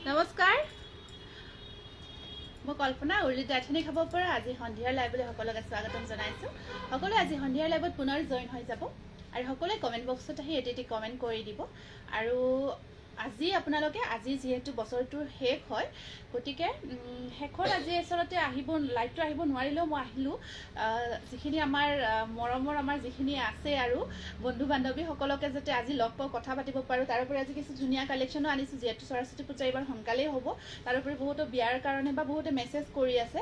নমস্কাৰ মই কল্পনা উৰ্লিত আথনি খাব পৰা আজি সন্ধিয়াৰ লাইভলৈ সকলোকে স্বাগতম জনাইছো সকলোৱে আজি সন্ধিয়াৰ লাইভত পুনৰ জয়েন হৈ যাব আৰু সকলোৱে কমেন্ট বক্সত আহি এটি কমেন্ট কৰি দিব আৰু আজি আপোনালোকে আজি যেহেতু বছৰটোৰ শেষ হয় গতিকে শেষৰ আজি আসলতে আহিব লাইভটো আহিব নোৱাৰিলেও মই আহিলো যিখিনি আমাৰ মৰমৰ আমাৰ যিখিনি আছে আৰু বন্ধু বান্ধৱী সকলোকে যাতে আজি লগ পাও কথা পাতিব পাৰো তাৰোপৰি আজি কিছু ধুনীয়া কালেকশ্যনো আনিছো যেহেতু সৰস্বতী পূজা এইবাৰ সোনকালেই হ'ব তাৰোপৰি বহুতো বিয়াৰ কাৰণে বা বহুতে মেছেজ কৰি আছে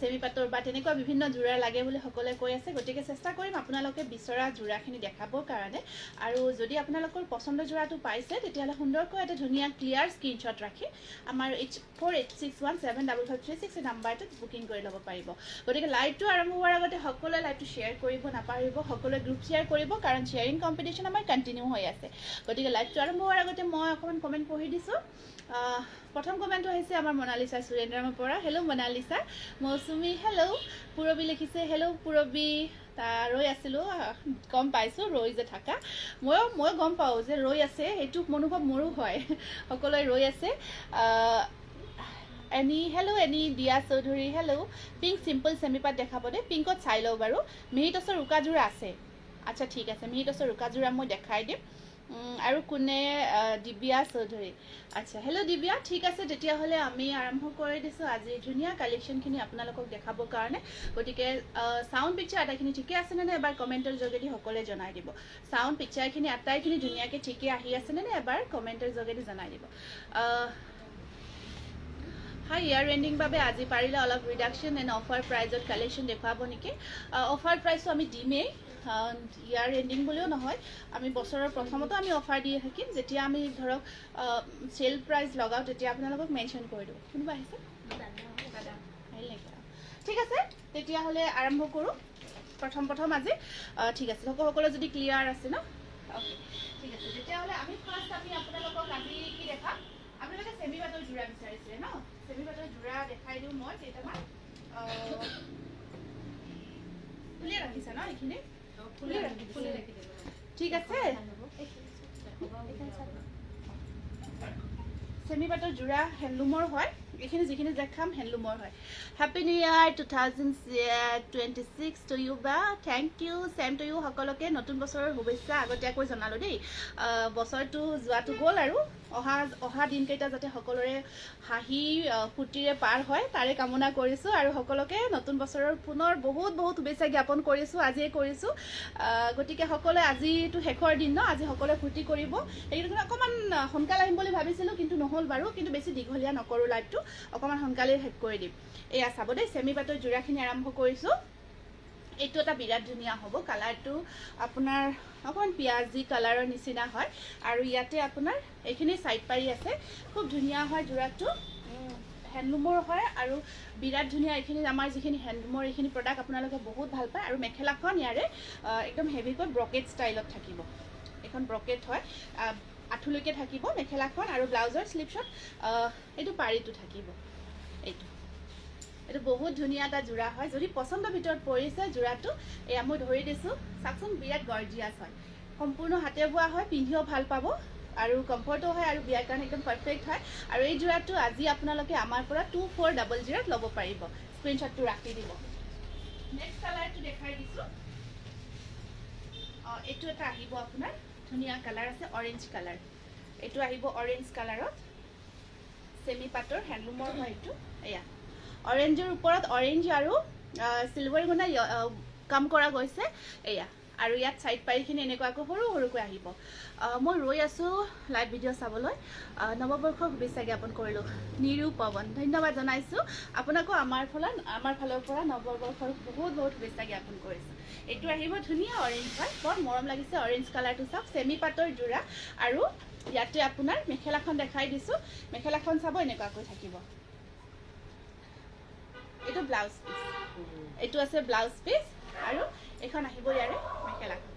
সেমি পাটৰ বা তেনেকুৱা বিভিন্ন জোৰা লাগে বুলি সকলোৱে কৈ আছে গতিকে চেষ্টা কৰিম আপোনালোকে বিচৰা জোৰাখিনি দেখাবৰ কাৰণে আৰু যদি আপোনালোকৰ পছন্দ জোৰাটো পাইছে তেতিয়াহ'লে সুন্দৰকৈ এটা ধুনীয়া ক্লিয়াৰ স্ক্ৰীনশ্বট ৰাখি আমাৰ 8486175536 নাম্বাৰটোত বুকিং কৰি ল'ব পাৰিব গতিকে লাইভটো আৰম্ভ হোৱাৰ আগতে সকলোৱে লাইভটো শ্বেয়াৰ কৰিব নাপাৰিব সকলোৱে গ্ৰুপ শ্বেয়াৰ কৰিব কাৰণ শ্বেয়াৰিং কম্পিটিশ্যন আমাৰ কণ্টিনিউ হৈ আছে গতিকে লাইভটো আৰম্ভ হোৱাৰ আগতে মই অকণমান কমেণ্ট পঢ়ি দিছোঁ প্ৰথম কমেণ্টটো আহিছে আমাৰ মনালিছা সুৰেন্দ্ৰামৰ পৰা হেল্ল' মনালিছা মৌচুমী হেল্ল' পুৰবী লিখিছে হেল্ল' পুৰবী ৰৈ আছিলোঁ গম পাইছোঁ ৰৈ যে থাকা মই গম পাওঁ যে ৰৈ আছে সেইটো অনুভৱ মোৰো হয় সকলোৱে ৰৈ আছে এনি হেল্ল' এনি দিয়া চৌধুৰী হেল্ল' পিংক চিম্পল চেমিপাত দেখাব দেই পিংকত চাই লওঁ বাৰু মিহিটছৰ ৰোকাযোৰা আছে আচ্ছা ঠিক আছে মিহিটছৰ ৰোকাযোৰা মই দেখাই দিম আৰু কোনে দিব্যা চৌধুৰী আচ্ছা হেল্ল' দিব্যা ঠিক আছে তেতিয়াহ'লে আমি আৰম্ভ কৰি দিছোঁ আজি ধুনীয়া কালেকশ্যনখিনি আপোনালোকক দেখাবৰ কাৰণে গতিকে চাউণ্ড পিকচাৰ আটাইখিনি ঠিকে আছেনে নে এবাৰ কমেণ্টৰ যোগেদি সকলোৱে জনাই দিব চাউণ্ড পিকচাৰখিনি আটাইখিনি ধুনীয়াকৈ ঠিকে আহি আছেনে নে এবাৰ কমেণ্টৰ যোগেদি জনাই দিব হাই ইয়াৰ এণ্ডিং বাবে আজি পাৰিলে অলপ ৰিডাকশ্যন এণ্ড অফাৰ প্ৰাইজত কালেকশ্যন দেখুৱাব নেকি অফাৰ প্ৰাইচটো আমি দিমেই ইয়াৰ এণ্ডিং বুলিও নহয় আমি বছৰৰ প্ৰথমতো আমি অফাৰ দিয়ে থাকিম যেতিয়া আমি ধৰক চেল প্ৰাইচ লগাওঁ তেতিয়া আপোনালোকক মেনশ্যন কৰি দিওঁ কোনোবা আহিছে দাদা আহিল নেকি ঠিক আছে তেতিয়াহ'লে আৰম্ভ কৰোঁ প্ৰথম আজি ঠিক আছে সকলো যদি ক্লিয়াৰ আছে ন অ'কে ঠিক আছে তেতিয়াহ'লে আমি ফাৰ্ষ্ট আমি আপোনালোকক আজি কি দেখাম আপোনালোকে চেমি পাটৰ জোৰা বিচাৰিছিলে ন চেমি পাটৰ জোৰা দেখাই দিওঁ মই কেইটামান খুলিয়ে ৰাখিছা ন এইখিনি ঠিক আছে চেমি পাটৰ জোৰা হেণ্ডলুমৰ হয় এইখিনি যিখিনি দেখাম হেণ্ডলুমৰ হয় happy new year 2026 to you বা thank you same to you সকলোকে নতুন বছৰৰ শুভেচ্ছা আগতীয়াকৈ জনালোঁ দেই বছৰটো যোৱাটো গ'ল আৰু অহা দিনকেইটা যাতে সকলোৰে হাঁহি ফূৰ্তিৰে পাৰ হয় তাৰে কামনা কৰিছোঁ আৰু সকলোকে নতুন বছৰৰ পুনৰ বহুত শুভেচ্ছা জ্ঞাপন কৰিছোঁ আজিয়ে কৰিছোঁ গতিকে সকলোৱে আজিতো শেষৰ দিন ন আজি সকলোৱে ফূৰ্তি কৰিব এইকেইদিন অকণমান সোনকালে আহিম বুলি ভাবিছিলোঁ কিন্তু নহ'ল বাৰু কিন্তু বেছি দীঘলীয়া নকৰোঁ লাইভটো অকণমান সোনকালেই শেষ কৰি দিম এয়া চাব দেই চেমি পাটৰ জোৰাখিনি আৰম্ভ কৰিছোঁ এইটো এটা বিৰাট ধুনীয়া হ'ব কালাৰটো আপোনাৰ অকণমান পিঁয়াজী কালাৰৰ নিচিনা হয় আৰু ইয়াতে আপোনাৰ এইখিনি চাইড পাৰি আছে খুব ধুনীয়া হয় জোৰাটো হেণ্ডলুমৰ হয় আৰু বিৰাট ধুনীয়া এইখিনি আমাৰ যিখিনি হেণ্ডলুমৰ এইখিনি প্ৰডাক্ট আপোনালোকে বহুত ভাল পায় আৰু মেখেলাখন ইয়াৰে একদম হেভিকৈ ব্ৰকেট ষ্টাইলত থাকিব এইখন ব্ৰকেট হয় আঁঠুলৈকে থাকিব মেখেলাখন আৰু ব্লাউজৰ শ্লিভছত এইটো পাৰিটো থাকিব এইটো বহুত ধুনীয়া এটা জোৰা হয় যদি পচন্দৰ ভিতৰত পৰিছে জোৰাটো এয়া মই ধৰি দিছোঁ চাওকচোন বিৰাট গৰ্জিয়াছ হয় সম্পূৰ্ণ হাতে বোৱা হয় পিন্ধিও ভাল পাব আৰু কমফৰ্টো হয় আৰু বিয়াৰ কাৰণে একদম পাৰফেক্ট হয় আৰু এই জোৰাটো আজি আপোনালোকে আমাৰ পৰা 2400 ল'ব পাৰিব স্ক্ৰীনশ্বটটো ৰাখি দিব নেক্সট কালাৰটো দেখাই দিছোঁ এইটো এটা আহিব আপোনাৰ ধুনীয়া কালাৰ আছে অৰেঞ্জ কালাৰ এইটো আহিব অৰেঞ্জ কালাৰত চেমি পাটৰ হেণ্ডলুমৰ হয় এইটো এয়া অৰেঞ্জৰ ওপৰত অৰেঞ্জ আৰু চিলভাৰ গুণা কাম কৰা গৈছে এয়া আৰু ইয়াত চাইড পাৰিখিনি এনেকুৱাকৈ সৰুকৈ আহিব মই ৰৈ আছোঁ লাইভ ভিডিঅ' চাবলৈ নৱবৰ্ষৰ শুভেচ্ছা জ্ঞাপন কৰিলোঁ নিৰু পৱন ধন্যবাদ জনাইছোঁ আপোনাকো আমাৰ ফালৰ পৰা নৱবৰ্ষৰ বহুত শুভেচ্ছা জ্ঞাপন কৰিছোঁ এইটো আহিব ধুনীয়া অৰেঞ্জ হয় বৰ মৰম লাগিছে অৰেঞ্জ কালাৰটো চাওক চেমি পাটৰ জোৰা আৰু ইয়াতে আপোনাৰ মেখেলাখন দেখাই দিছোঁ মেখেলাখন চাব এনেকুৱাকৈ থাকিব এইটো ব্লাউজ পিচ এইটো আছে ব্লাউজ পিচ আৰু এইখন আহিব ইয়াৰে মেখেলাখন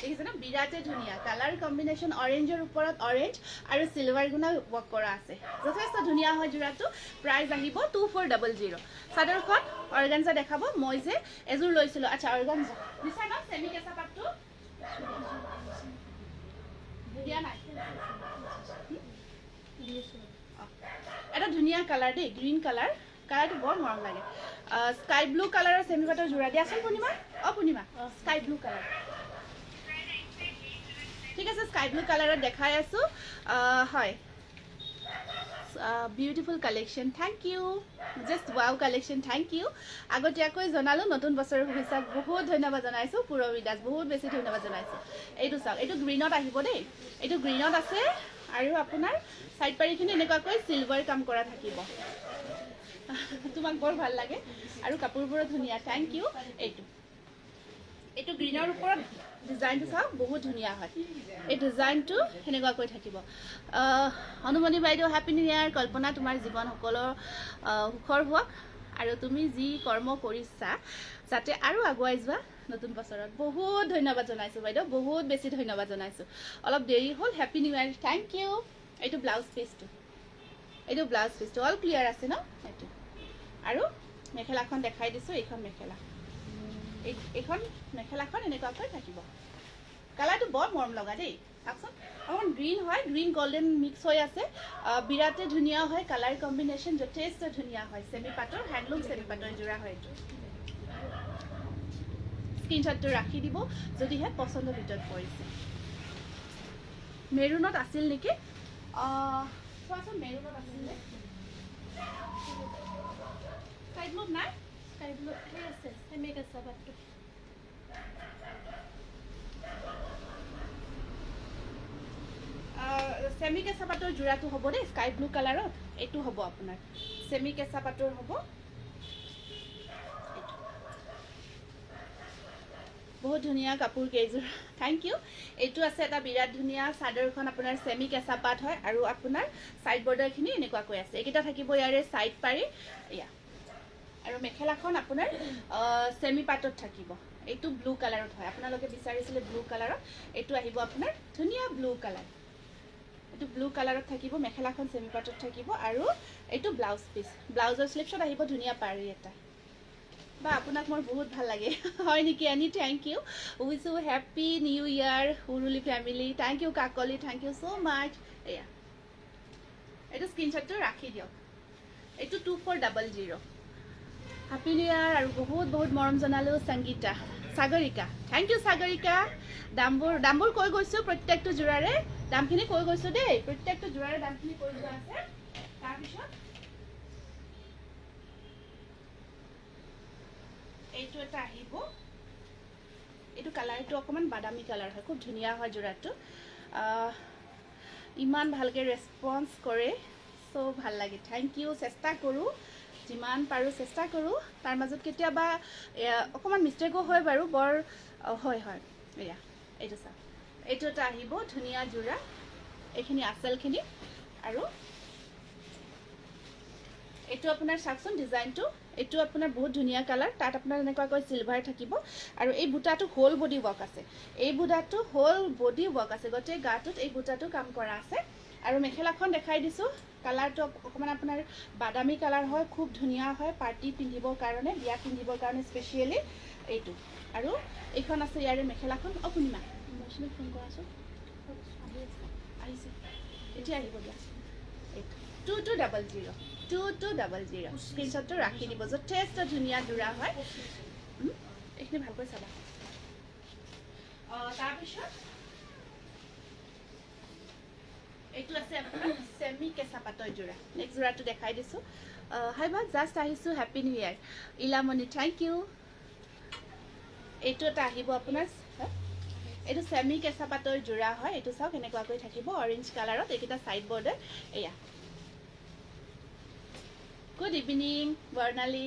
দেখিছে ন বিৰাটে ধুনীয়া কালাৰ কম্বিনেশ্যন অৰেঞ্জৰ ওপৰত অৰেঞ্জ আৰু চিলভাৰ গুণা ৱৰ্ক কৰা আছে যথেষ্ট ধুনীয়া হয় জোৰাটো প্ৰাইচ আহিব 2400 চাদৰখন অৰ্গানজা দেখাব মই যে এযোৰ লৈছিলোঁ আচ্ছা অৰ্গানজা দিছা ন চেমি কেঁচা পাটটো দিয়া নাই এটা ধুনীয়া কালাৰ দেই, গ্ৰীণ কালাৰ, কালাৰটো বৰ মৰম লাগে। স্কাই ব্লু কালাৰৰ চেমি পাটৰ যোৰা দিয়াচোন Purnima. Purnima sky blue colour, ঠিক আছে, স্কাই ব্লু কালাৰত দেখাই আছোঁ। হয়, beautiful collection, thank you, just wow collection, thank you. আগতীয়াকৈ জনালোঁ নতুন বছৰৰ শুভেচ্ছা, বহুত ধন্যবাদ জনাইছোঁ। পুৰবী দাস, বহুত বেছি ধন্যবাদ জনাইছোঁ। এইটো চাওক, এইটো গ্ৰীণত আহিব দেই, এইটো গ্ৰীণত আছে আৰু আপোনাৰ চাইড পাৰিখিনি এনেকুৱাকৈ চিলভাৰ কাম কৰা থাকিব। তোমাক বৰ ভাল লাগে আৰু কাপোৰবোৰো ধুনীয়া, থেংক ইউ। এইটো গ্ৰীণৰ ওপৰত ডিজাইনটো চাওক, বহুত ধুনীয়া হয়। এই ডিজাইনটো সেনেকুৱাকৈ থাকিব। হনুমণি বাইদেউ হেপী নিউ ইয়াৰ। কল্পনা, তোমাৰ জীৱন সকলৰ সুখৰ হওক আৰু তুমি যি কৰ্ম কৰিছা যাতে আৰু আগুৱাই যোৱা নতুন বছৰত। বহুত ধন্যবাদ জনাইছোঁ বাইদেউ, বহুত বেছি ধন্যবাদ জনাইছোঁ। অলপ দেৰি হ'ল, happy new year, thank you. এইটো ব্লাউজ পিচটো, এইটো ব্লাউজ পিচটো অল ক্লিয়াৰ আছে ন। এইটো আৰু মেখেলাখন দেখাই দিছোঁ, এইখন মেখেলা, এইখন মেখেলাখন এনেকুৱাকৈ থাকিব। কালাৰটো বৰ মৰম লগা দেই, চাওকচোন, অকণমান গ্ৰীণ হয়, গ্ৰীণ গল্ডেন মিক্স হৈ আছে, বিৰাটেই ধুনীয়া হয়। কালাৰ কম্বিনেশ্যন যথেষ্ট ধুনীয়া হয়। চেমি পাটৰ, হেণ্ডলুম চেমি পাটৰ যোৰা হয়। এইটো স্ক্ৰীনশ্বটটো ৰাখি দিব যদিহে পচন্দৰ ভিতৰত পৰিছে। মেৰুণত আছিল নেকি, চোৱাচোন, মেৰুণত আছিল নে? স্কাই ব্লুত নাই, স্কাই ব্লুত আছে চেমি কেঁচা পাটটো। চেমি কেঁচা পাটৰ যোৰাটো হ'ব দেই, স্কাই ব্লু কালাৰত। এইটো হ'ব আপোনাৰ চেমি কেঁচা পাটৰ হ'ব, বহুত ধুনীয়া কাপোৰ কেইযোৰ, থেংক ইউ। এইটো আছে এটা বিৰাট ধুনীয়া চাদৰখন, আপোনাৰ চেমি কেঁচা পাট হয় আৰু আপোনাৰ ছাইড বৰ্ডাৰখিনি এনেকুৱাকৈ আছে। এইকেইটা থাকিব ইয়াৰে ছাইড পাৰি, এয়া। আৰু মেখেলাখন আপোনাৰ চেমি পাটত থাকিব। এইটো ব্লু কালাৰত হয়, আপোনালোকে বিচাৰিছিলে ব্লু কালাৰত, এইটো আহিব আপোনাৰ ধুনীয়া ব্লু কালাৰ। এইটো ব্লু কালাৰত থাকিব, মেখেলাখন চেমি পাটত থাকিব আৰু এইটো ব্লাউজ পিচ, ব্লাউজৰ শ্লিপছত আহিব ধুনীয়া পাৰি এটা। বা আপোনাক মোৰ বহুত ভাল লাগে, হয় নেকি আনি, thank you. Wish you happy new year Uruli family, thank you Kakoli, thank you so' much. এয়া, এইটো স্ক্ৰীনশ্বটটো ৰাখি দিয়ক। এইটো 2400। হেপী নিউ ইয়াৰ আৰু বহুত বহুত মৰম জনালোঁ। Sangeeta, Sagarika, thank you Sagarika. দামবোৰ কৈ গৈছোঁ, প্ৰত্যেকটো যোৰাৰে দামখিনি কৈ গৈছোঁ দেই, প্ৰত্যেকটো যোৰাৰে দামখিনি কৈ যোৱা আছে। তাৰপিছত এইটো এটা আহিব, এইটো কালাৰটো অকণমান বাদামী কালাৰ হয়, খুব ধুনীয়া হয় যোৰাটো। ইমান ভালকৈ ৰেচপন্স কৰে, চ' ভাল লাগে, থেংক ইউ। চেষ্টা কৰোঁ, যিমান পাৰোঁ চেষ্টা কৰোঁ, তাৰ মাজত কেতিয়াবা অকণমান মিষ্টেকো হয় বাৰু, বৰ হয় হয়। এয়া, এইটো চাওক, এইটো এটা আহিব ধুনীয়া যোৰা, এইখিনি আঁচলখিনি আৰু এইটো আপোনাৰ চাওকচোন ডিজাইনটো, এইটো আপোনাৰ বহুত ধুনীয়া কালাৰ, তাত আপোনাৰ এনেকুৱাকৈ চিলভাৰ থাকিব আৰু এই বুটাটো হোল বডি ৱৰ্ক আছে, এই বুটাটো হোল বডি ৱৰ্ক আছে, গোটেই গাটোত এই বুটাটো কাম কৰা আছে। আৰু মেখেলাখন দেখাই দিছোঁ, কালাৰটো অকণমান আপোনাৰ বাদামী কালাৰ হয়, খুব ধুনীয়া হয় পাৰ্টি পিন্ধিবৰ কাৰণে, বিয়া পিন্ধিবৰ কাৰণে স্পেচিয়েলি এইটো। আৰু এইখন আছে ইয়াৰে মেখেলাখন। পূৰ্ণিমা ফোন কৰাচোন, আহিছে এতিয়া আহিব দিয়া। 2200 2200 স্ক্ৰীনশ্বটটো ৰাখি দিব, যথেষ্ট ধুনীয়া যোৰা হয়। এইখিনি ভালকৈ চাবা। তাৰপিছত এইটো আছে আপোনাৰ চেমি কেঁচা পাটৰ যোৰা, নেক্সট যোৰাটো দেখাই দিছোঁ। হাই বা জাষ্ট আহিছোঁ, happy new year Ilamoni, thank you. এইটো এটা আহিব আপোনাৰ, এইটো চেমি কেঁচা পাটৰ যোৰা হয়, এইটো চাওক এনেকুৱাকৈ থাকিব অৰেঞ্জ কালাৰত, এইকেইটা ছাইড বৰ্ডাৰ। এয়া, গুড ইভিনিং বৰ্ণালী।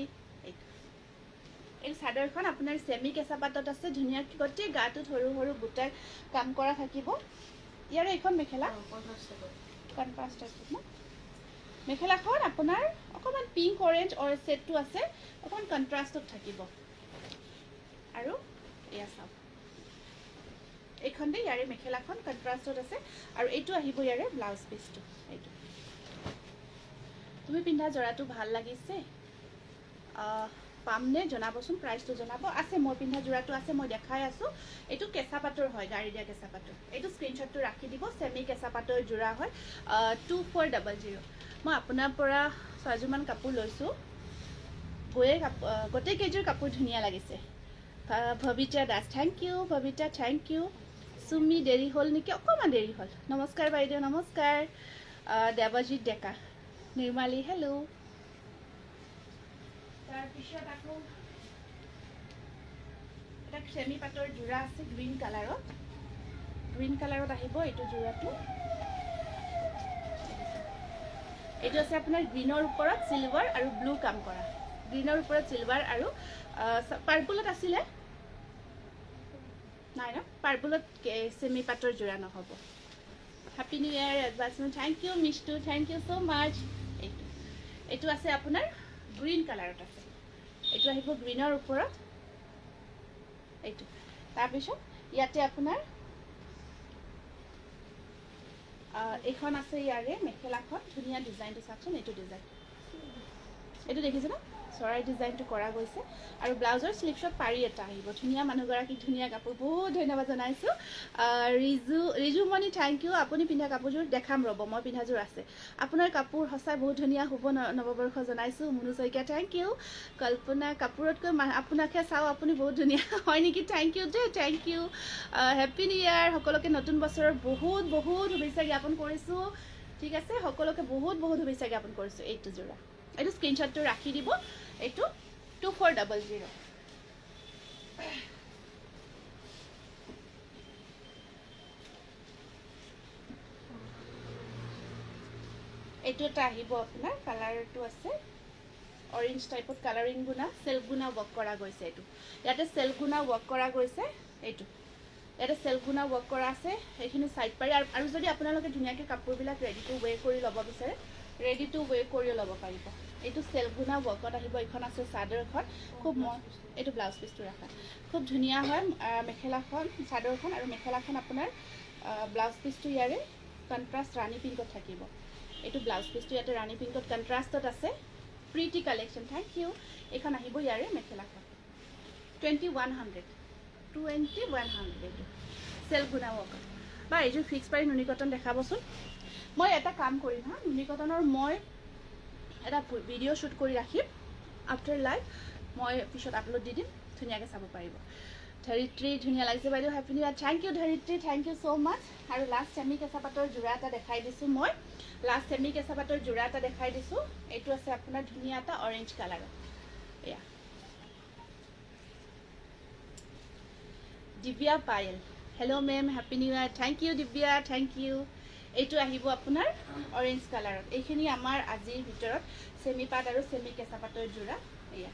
এই চাদৰখন আপোনাৰ চেমি কেঁচা পাটত আছে, ধুনীয়াকৈ গোটেই গাটোত সৰু সৰু বুটাৰ কাম কৰা থাকিব। ইয়াৰে এইখন মেখেলা কণ্ট্ৰাষ্ট আছে ন, মেখেলাখন আপোনাৰ অকণমান পিংক অৰেঞ্জ ছেটটো আছে, অকণমান কণ্ট্ৰাষ্টত থাকিব। আৰু এয়া চাওক, এইখন দেই ইয়াৰে মেখেলাখন কণ্ট্ৰাষ্টত আছে আৰু এইটো আহিব ইয়াৰে ব্লাউজ পিচটো। এইটো তুমি পিন্ধা যোৰাটো ভাল লাগিছে, পামনে জনাবচোন, প্ৰাইচটো জনাব। আছে, মই পিন্ধা যোৰাটো আছে, মই দেখাই আছোঁ। এইটো কেঁচা পাটৰ হয়, গাড়ী দিয়া কেঁচা পাটৰ। এইটো স্ক্ৰীনশ্বটটো ৰাখি দিব, চেমি কেঁচা পাটৰ যোৰা হয়, 2400। মই আপোনাৰ পৰা 6যোৰমান কাপোৰ লৈছোঁ গোটেই কেইযোৰ কাপোৰ ধুনীয়া লাগিছে Bhabita Das thank you Bhabita thank you Chumi দেৰি হ'ল নেকি অকণমান দেৰি হ'ল নমস্কাৰ বাইদেউ নমস্কাৰ দেৱজিৎ ডেকা নিৰ্মালী হেল্ল' তাৰপিছত আকৌ এটা চেমি পাটৰ যোৰা আছে গ্ৰীণ কালাৰত আহিব এইটো যোৰাটো এইটো আছে আপোনাৰ গ্ৰীণৰ ওপৰত চিলভাৰ আৰু ব্লু কাম কৰা গ্ৰীণৰ ওপৰত চিলভাৰ আৰু পাৰ্পলত আছিলে নাই ন পাৰ্পলত চেমি পাটৰ যোৰা নহ'ব happy new year advancement thank you Mishtu thank you so' much এইটো আছে আপোনাৰ গ্ৰীণ কালাৰত আছে এইটো আহিব গ্ৰীণৰ ওপৰত এইটো তাৰপিছত ইয়াতে আপোনাৰ এইখন আছে ইয়াৰে মেখেলাখন ধুনীয়া ডিজাইনটো চাওকচোন এইটো ডিজাইন এইটো দেখিছে ন চৰাই ডিজাইনটো কৰা গৈছে আৰু ব্লাউজৰ স্লিভছত পাৰি এটা আহিব ধুনীয়া মানুহগৰাকীক ধুনীয়া কাপোৰ বহুত ধন্যবাদ জনাইছোঁ ৰিজুমণি থেংক ইউ আপুনি পিন্ধা কাপোৰযোৰ দেখাম ৰ'ব মই পিন্ধাযোৰ আছে আপোনাৰ কাপোৰ সঁচাই বহুত ধুনীয়া শুভ নৱবৰ্ষ জনাইছোঁ মুনু শইকীয়া থেংক ইউ কল্পনা কাপোৰতকৈ আপোনাকহে চাওঁ আপুনি বহুত ধুনীয়া হয় নেকি থেংক ইউ দেই thank you happy new year সকলোকে নতুন বছৰৰ বহুত বহুত শুভেচ্ছা জ্ঞাপন কৰিছোঁ ঠিক আছে সকলোকে বহুত বহুত শুভেচ্ছা জ্ঞাপন কৰিছোঁ এইটো যোৰা এইটো স্ক্ৰীনশ্বটটো ৰাখি দিব এইটো 2400 এইটো এটা আহিব আপোনাৰ কালাৰটো আছে অৰেঞ্জ টাইপত কালাৰিং গুণা চেল্ফ গুণা ৱৰ্ক কৰা গৈছে এইটো ইয়াতে চেল্ফ গুণা ৱৰ্ক কৰা গৈছে এইটো ইয়াতে চেল্ফ গুণা ৱৰ্ক কৰা আছে এইখিনি চাইড পাৰি আৰু যদি আপোনালোকে ধুনীয়াকৈ কাপোৰবিলাক ৰেডি টু ৱে কৰি ল'ব বিচাৰে ৰেডি টু ৱে কৰি ল'ব পাৰিব এইটো চেল্ফ গুণা ৱৰ্কত আহিব এইখন আছে চাদৰখন খুব এইটো ব্লাউজ পিচটো ৰাখা খুব ধুনীয়া হয় মেখেলাখন চাদৰখন আৰু মেখেলাখন আপোনাৰ ব্লাউজ পিচটো ইয়াৰে কণ্ট্ৰাষ্ট ৰাণী পিংকত থাকিব এইটো ব্লাউজ পিচটো ইয়াতে ৰাণী পিংকত কণ্ট্ৰাষ্টত আছে প্ৰিটি কালেকশ্যন থেংক ইউ এইখন আহিব ইয়াৰে মেখেলাখন 2100 এইটো চেল্ফ গুণা ৱৰ্কত বা এইযোৰ ফিক্স পাৰি নুনি কটন দেখাবচোন মই এটা কাম কৰিম হা নুনি কটনৰ মই এটা ভিডিঅ' শ্বুট কৰি ৰাখিম আফটাৰ লাইভ মই পিছত আপলোড দি দিম ধুনীয়াকৈ চাব পাৰিব ধৰিত্ৰী ধুনীয়া লাগিছে বাইদেউ happy new year thank you Dharitri thank you so' much আৰু লাষ্ট চেমি কেঁচা পাতৰ যোৰা এটা দেখাই দিছোঁ মই লাষ্ট চেমি কেঁচা পাতৰ যোৰা এটা দেখাই দিছোঁ এইটো আছে আপোনাৰ ধুনীয়া এটা অৰেঞ্জ কালাৰত এয়া Divya Payel hello' ma'am happy new year thank you Divya thank you এইটো আহিব আপোনাৰ অৰেঞ্জ কালাৰত এইখিনি আমাৰ আজিৰ ভিতৰত চেমি পাট আৰু চেমি কেঁচা পাতৰ যোৰা এয়া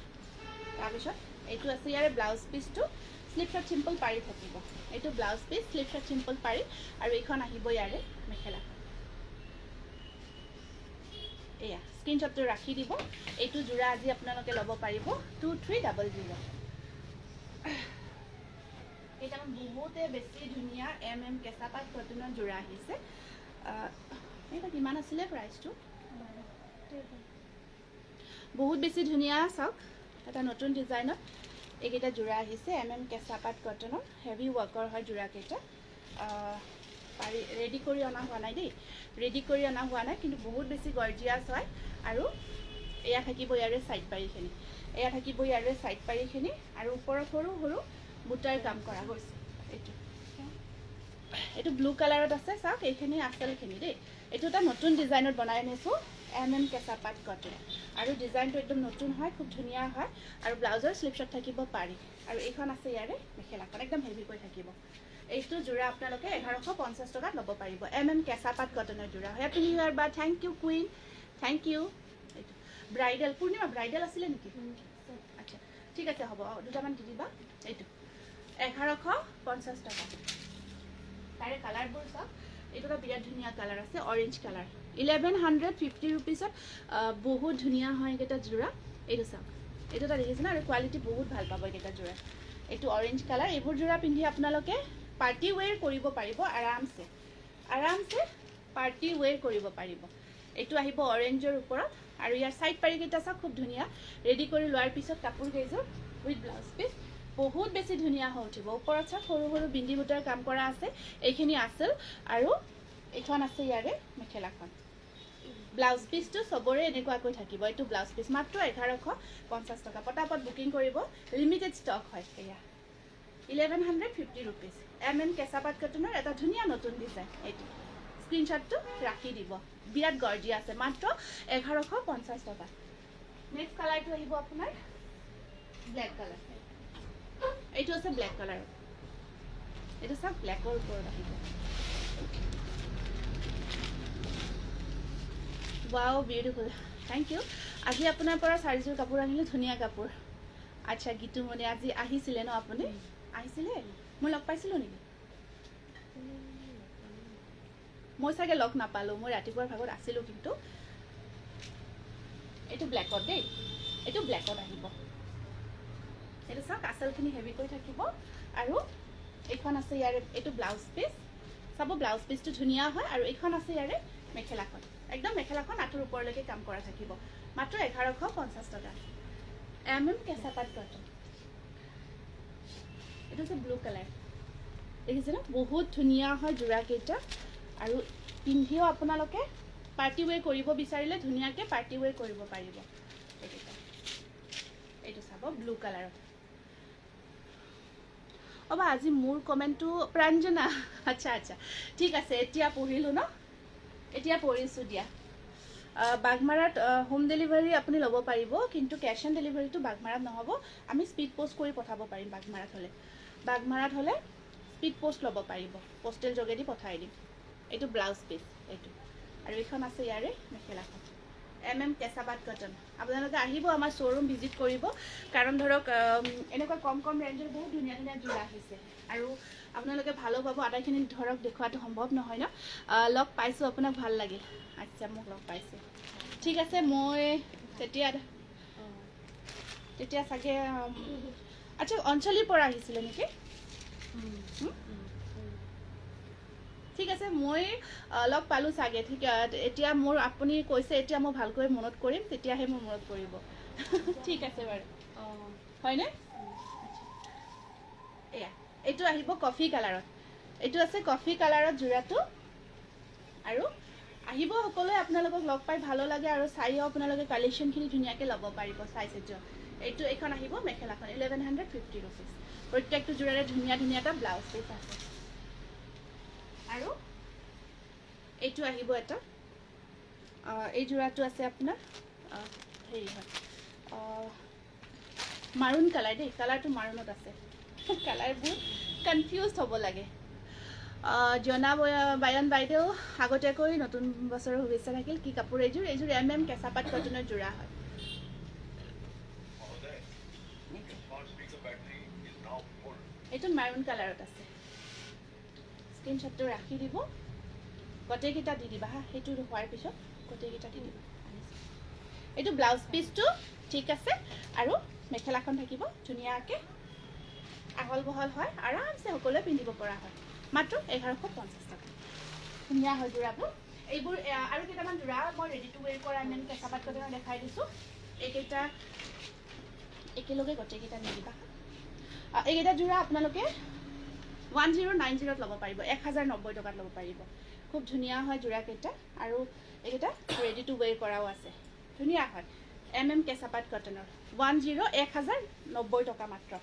তাৰপিছত এইটো আছে ইয়াৰে ব্লাউজ পিচটো স্লিভছত চিম্পল পাৰি থাকিব এইটো ব্লাউজ পিচ স্লিভছত চিম্পল পাৰি আৰু এইখন আহিব ইয়াৰে মেখেলাখন এয়া স্ক্ৰীনশ্বটটো ৰাখি দিব এইটো যোৰা আজি আপোনালোকে ল'ব পাৰিব 2300 কেইটামান বহুতে বেছি ধুনীয়া কেঁচা পাট কটনৰ যোৰা আহিছে এইটো কিমান আছিলে প্ৰাইচটো বহুত বেছি ধুনীয়া চাওক এটা নতুন ডিজাইনত এইকেইটা যোৰা আহিছে কেঁচা পাট কটনৰ হেভি ৱৰ্কৰ হয় যোৰাকেইটা পাৰি ৰেডি কৰি অনা হোৱা নাই দেই ৰেডি কৰি অনা হোৱা নাই কিন্তু বহুত বেছি গৰ্জিয়াছ হয় আৰু এয়া থাকিব ইয়াৰে চাইড পাৰিখিনি এয়া থাকিব ইয়াৰে চাইড পাৰিখিনি আৰু ওপৰত সৰু সৰু বুটাৰ কাম কৰা হৈছে এইটো ব্লু কালাৰত আছে চাওক এইখিনি আচলখিনি দেই এইটো এটা নতুন ডিজাইনত বনাই আনিছোঁ কেঁচা পাট কটন আৰু ডিজাইনটো একদম নতুন হয় খুব ধুনীয়া হয় আৰু ব্লাউজৰ স্লিভছত থাকিব পাৰি আৰু এইখন আছে ইয়াৰে মেখেলাখন একদম হেভিকৈ থাকিব এইটো যোৰা আপোনালোকে 1150 টকাত ল'ব পাৰিব কেঁচা পাট কটনৰ যোৰা হেপী নিউ ইয়েৰ বা thank you queen thank you এইটো ব্ৰাইডেল পূৰ্ণিমা ব্ৰাইডেল আছিলে নেকি আচ্ছা ঠিক আছে হ'ব দুটামান দি দিবা এইটো 1150 টকা তাৰে কালাৰবোৰ চাওক এইটো এটা বিৰাট ধুনীয়া কালাৰ আছে অৰেঞ্জ কালাৰ 1150 ৰুপিছত বহুত ধুনীয়া হয় এইকেইটা যোৰা এইটো চাওক এইটো এটা দেখিছে না আৰু কোৱালিটি বহুত ভাল পাব এইকেইটা যোৰা এইটো অৰেঞ্জ কালাৰ এইবোৰ যোৰা পিন্ধি আপোনালোকে পাৰ্টি ৱেৰ কৰিব পাৰিব আৰামছে পাৰ্টি ৱেৰ কৰিব পাৰিব এইটো আহিব অৰেঞ্জৰ ওপৰত আৰু ইয়াৰ চাইড পাৰিকেইটা চাওক খুব ধুনীয়া ৰেডি কৰি লোৱাৰ পিছত কাপোৰ কেইযোৰ উইথ ব্লাউজ পিচ বহুত বেছি ধুনীয়া হৈ উঠিব ওপৰত চাওক সৰু সৰু বিন্দি বুটাৰ কাম কৰা আছে এইখিনি আছিল আৰু এইখন আছে ইয়াৰে মেখেলাখন ব্লাউজ পিচটো চবৰে এনেকুৱাকৈ থাকিব এইটো ব্লাউজ পিচ মাত্ৰ 1150 টকা পটাপট বুকিং কৰিব লিমিটেড ষ্টক হয় এয়া 1150 ৰুপিজ MM কেঁচা পাট কটনৰ এটা ধুনীয়া নতুন ডিজাইন এইটো স্ক্ৰীনশ্বটটো ৰাখি দিব বিৰাট গৰ্জিয়াছ আছে মাত্ৰ 1150 টকা নেক্সট কালাৰটো আহিব আপোনাৰ ব্লেক কালাৰ এইটো আছে ব্লেক কালাৰ এইটো সব ব্লেকৰ ওপৰত আহিব Wow, beautiful. Thank you. আজি আপোনাৰ পৰা চাৰিযোৰ কাপোৰ আনিলে ধুনীয়া কাপোৰ আচ্ছা গীতু মনে আজি আহিছিলে ন আপুনি আহিছিলে মই লগ পাইছিলোঁ নেকি মই চাগে লগ নাপালোঁ মই ৰাতিপুৱাৰ ভাগত আছিলোঁ কিন্তু এইটো ব্লেকত দেই এইটো ব্লেকত আহিব এইটো চাওক আঁচলখিনি হেভি কৰি থাকিব আৰু এইখন আছে ইয়াৰে এইটো ব্লাউজ পিচ চাব ব্লাউজ পিচটো ধুনীয়া হয় আৰু এইখন আছে ইয়াৰে মেখেলাখন একদম মেখেলাখন আঁঠুৰ ওপৰলৈকে কাম কৰা থাকিব মাত্ৰ 1150 টকা MM কেঁচা পাট কটন এইটো আছে ব্লু কালাৰ দেখিছে ন বহুত ধুনীয়া হয় যোৰাকেইটা আৰু পিন্ধিও আপোনালোকে পাৰ্টি ৱেৰ কৰিব বিচাৰিলে ধুনীয়াকৈ পাৰ্টি ৱেৰ কৰিব পাৰিব এইটো চাব ব্লু কালাৰত অবা আজি মোৰ কমেণ্টটো প্ৰাঞ্জনা আচ্ছা আচ্ছা ঠিক আছে এতিয়া পঢ়িলোঁ ন এতিয়া পঢ়িছোঁ দিয়া বাগমাৰাত হোম ডেলিভাৰী আপুনি ল'ব পাৰিব কিন্তু কেছ অন ডেলিভাৰীটো বাগমাৰাত নহ'ব আমি স্পীড পোষ্ট কৰি পঠাব পাৰিম বাগমাৰাত হ'লে স্পীড পোষ্ট ল'ব পাৰিব পোষ্টেল যোগেদি পঠাই দিম এইটো ব্লাউজ পিচ এইটো আৰু এইখন আছে ইয়াৰে মেখেলাখন MM কেঁচা পাট কটন আপোনালোকে আহিব আমাৰ শ্ব'ৰুম ভিজিট কৰিব কাৰণ ধৰক এনেকুৱা কম ৰেঞ্জৰ বহুত ধুনীয়া ধুনীয়া যোৰা আহিছে আৰু আপোনালোকে ভালো পাব আটাইখিনি ধৰক দেখুৱাটো সম্ভৱ নহয় ন লগ পাইছোঁ আপোনাক ভাল লাগিল আচ্ছা মোক লগ পাইছে ঠিক আছে মই তেতিয়া চাগে আচ্ছা অঞ্চলীৰ পৰা আহিছিলে নেকি ঠিক আছে মই লগ পালোঁ চাগে ঠিক এতিয়া মোৰ আপুনি কৈছে এতিয়া মই ভালকৈ মনত কৰিম তেতিয়াহে মোৰ মনত পৰিব ঠিক আছে বাৰু হয়নে এয়া এইটো আহিব কফি কালাৰত এইটো আছে কফি কালাৰত যোৰাটো আৰু আহিব সকলোৱে আপোনালোকক লগ পাই ভালো লাগে আৰু চাইও আপোনালোকে কালেকশ্যনখিনি ধুনীয়াকৈ ল'ব পাৰিব চাইজ এইটো এইখন আহিব মেখেলাখন 1150 ৰুপিজ প্ৰত্যেকটো যোৰাৰে ধুনীয়া ধুনীয়া এটা ব্লাউজ পিচ আছে আৰু এইটো আহিব এটা এই যোৰাটো আছে আপোনাৰ হেৰি হয় মাৰুণ কালাৰ দেই কালাৰটো মাৰুণত আছে কালাৰবোৰ কনফিউজ হ'ব লাগে জনা বায়ন বাইদেউ আগতীয়াকৈ নতুন বছৰৰ শুভেচ্ছা থাকিল কি কাপোৰ এইযোৰ MM কেঁচা পাট কটনৰ যোৰা হয় এইটো মাৰুণ কালাৰত আছে স্ক্ৰীনশ্বটটো ৰাখি দিব গোটেইকেইটা দি দিবা হা সেইটো হোৱাৰ পিছত গোটেইকেইটা দি দিবা এইটো ব্লাউজ পিচটো ঠিক আছে আৰু মেখেলাখন থাকিব ধুনীয়াকৈ আহল বহল হয় আৰামছে সকলোৱে পিন্ধিব পৰা হয় মাত্ৰ 1150 টকা ধুনীয়া হয় যোৰাবোৰ এইবোৰ আৰু কেইটামান যোৰা মই ৰেডি টু ৱেৰ কৰা ইমান কেঁচা পাট কটনৰ দেখাই দিছোঁ এইকেইটা একেলগে গোটেইকেইটা নিদিবা এইকেইটা যোৰা আপোনালোকে 1090ত ল'ব পাৰিব 1090 টকাত ল'ব পাৰিব খুব ধুনীয়া হয় যোৰাকেইটা আৰু এইকেইটা ৰেডি টু ৱেৰ কৰাও আছে ধুনীয়া হয় MM কেঁচা পাট কটনৰ 1090 টকা মাত্ৰ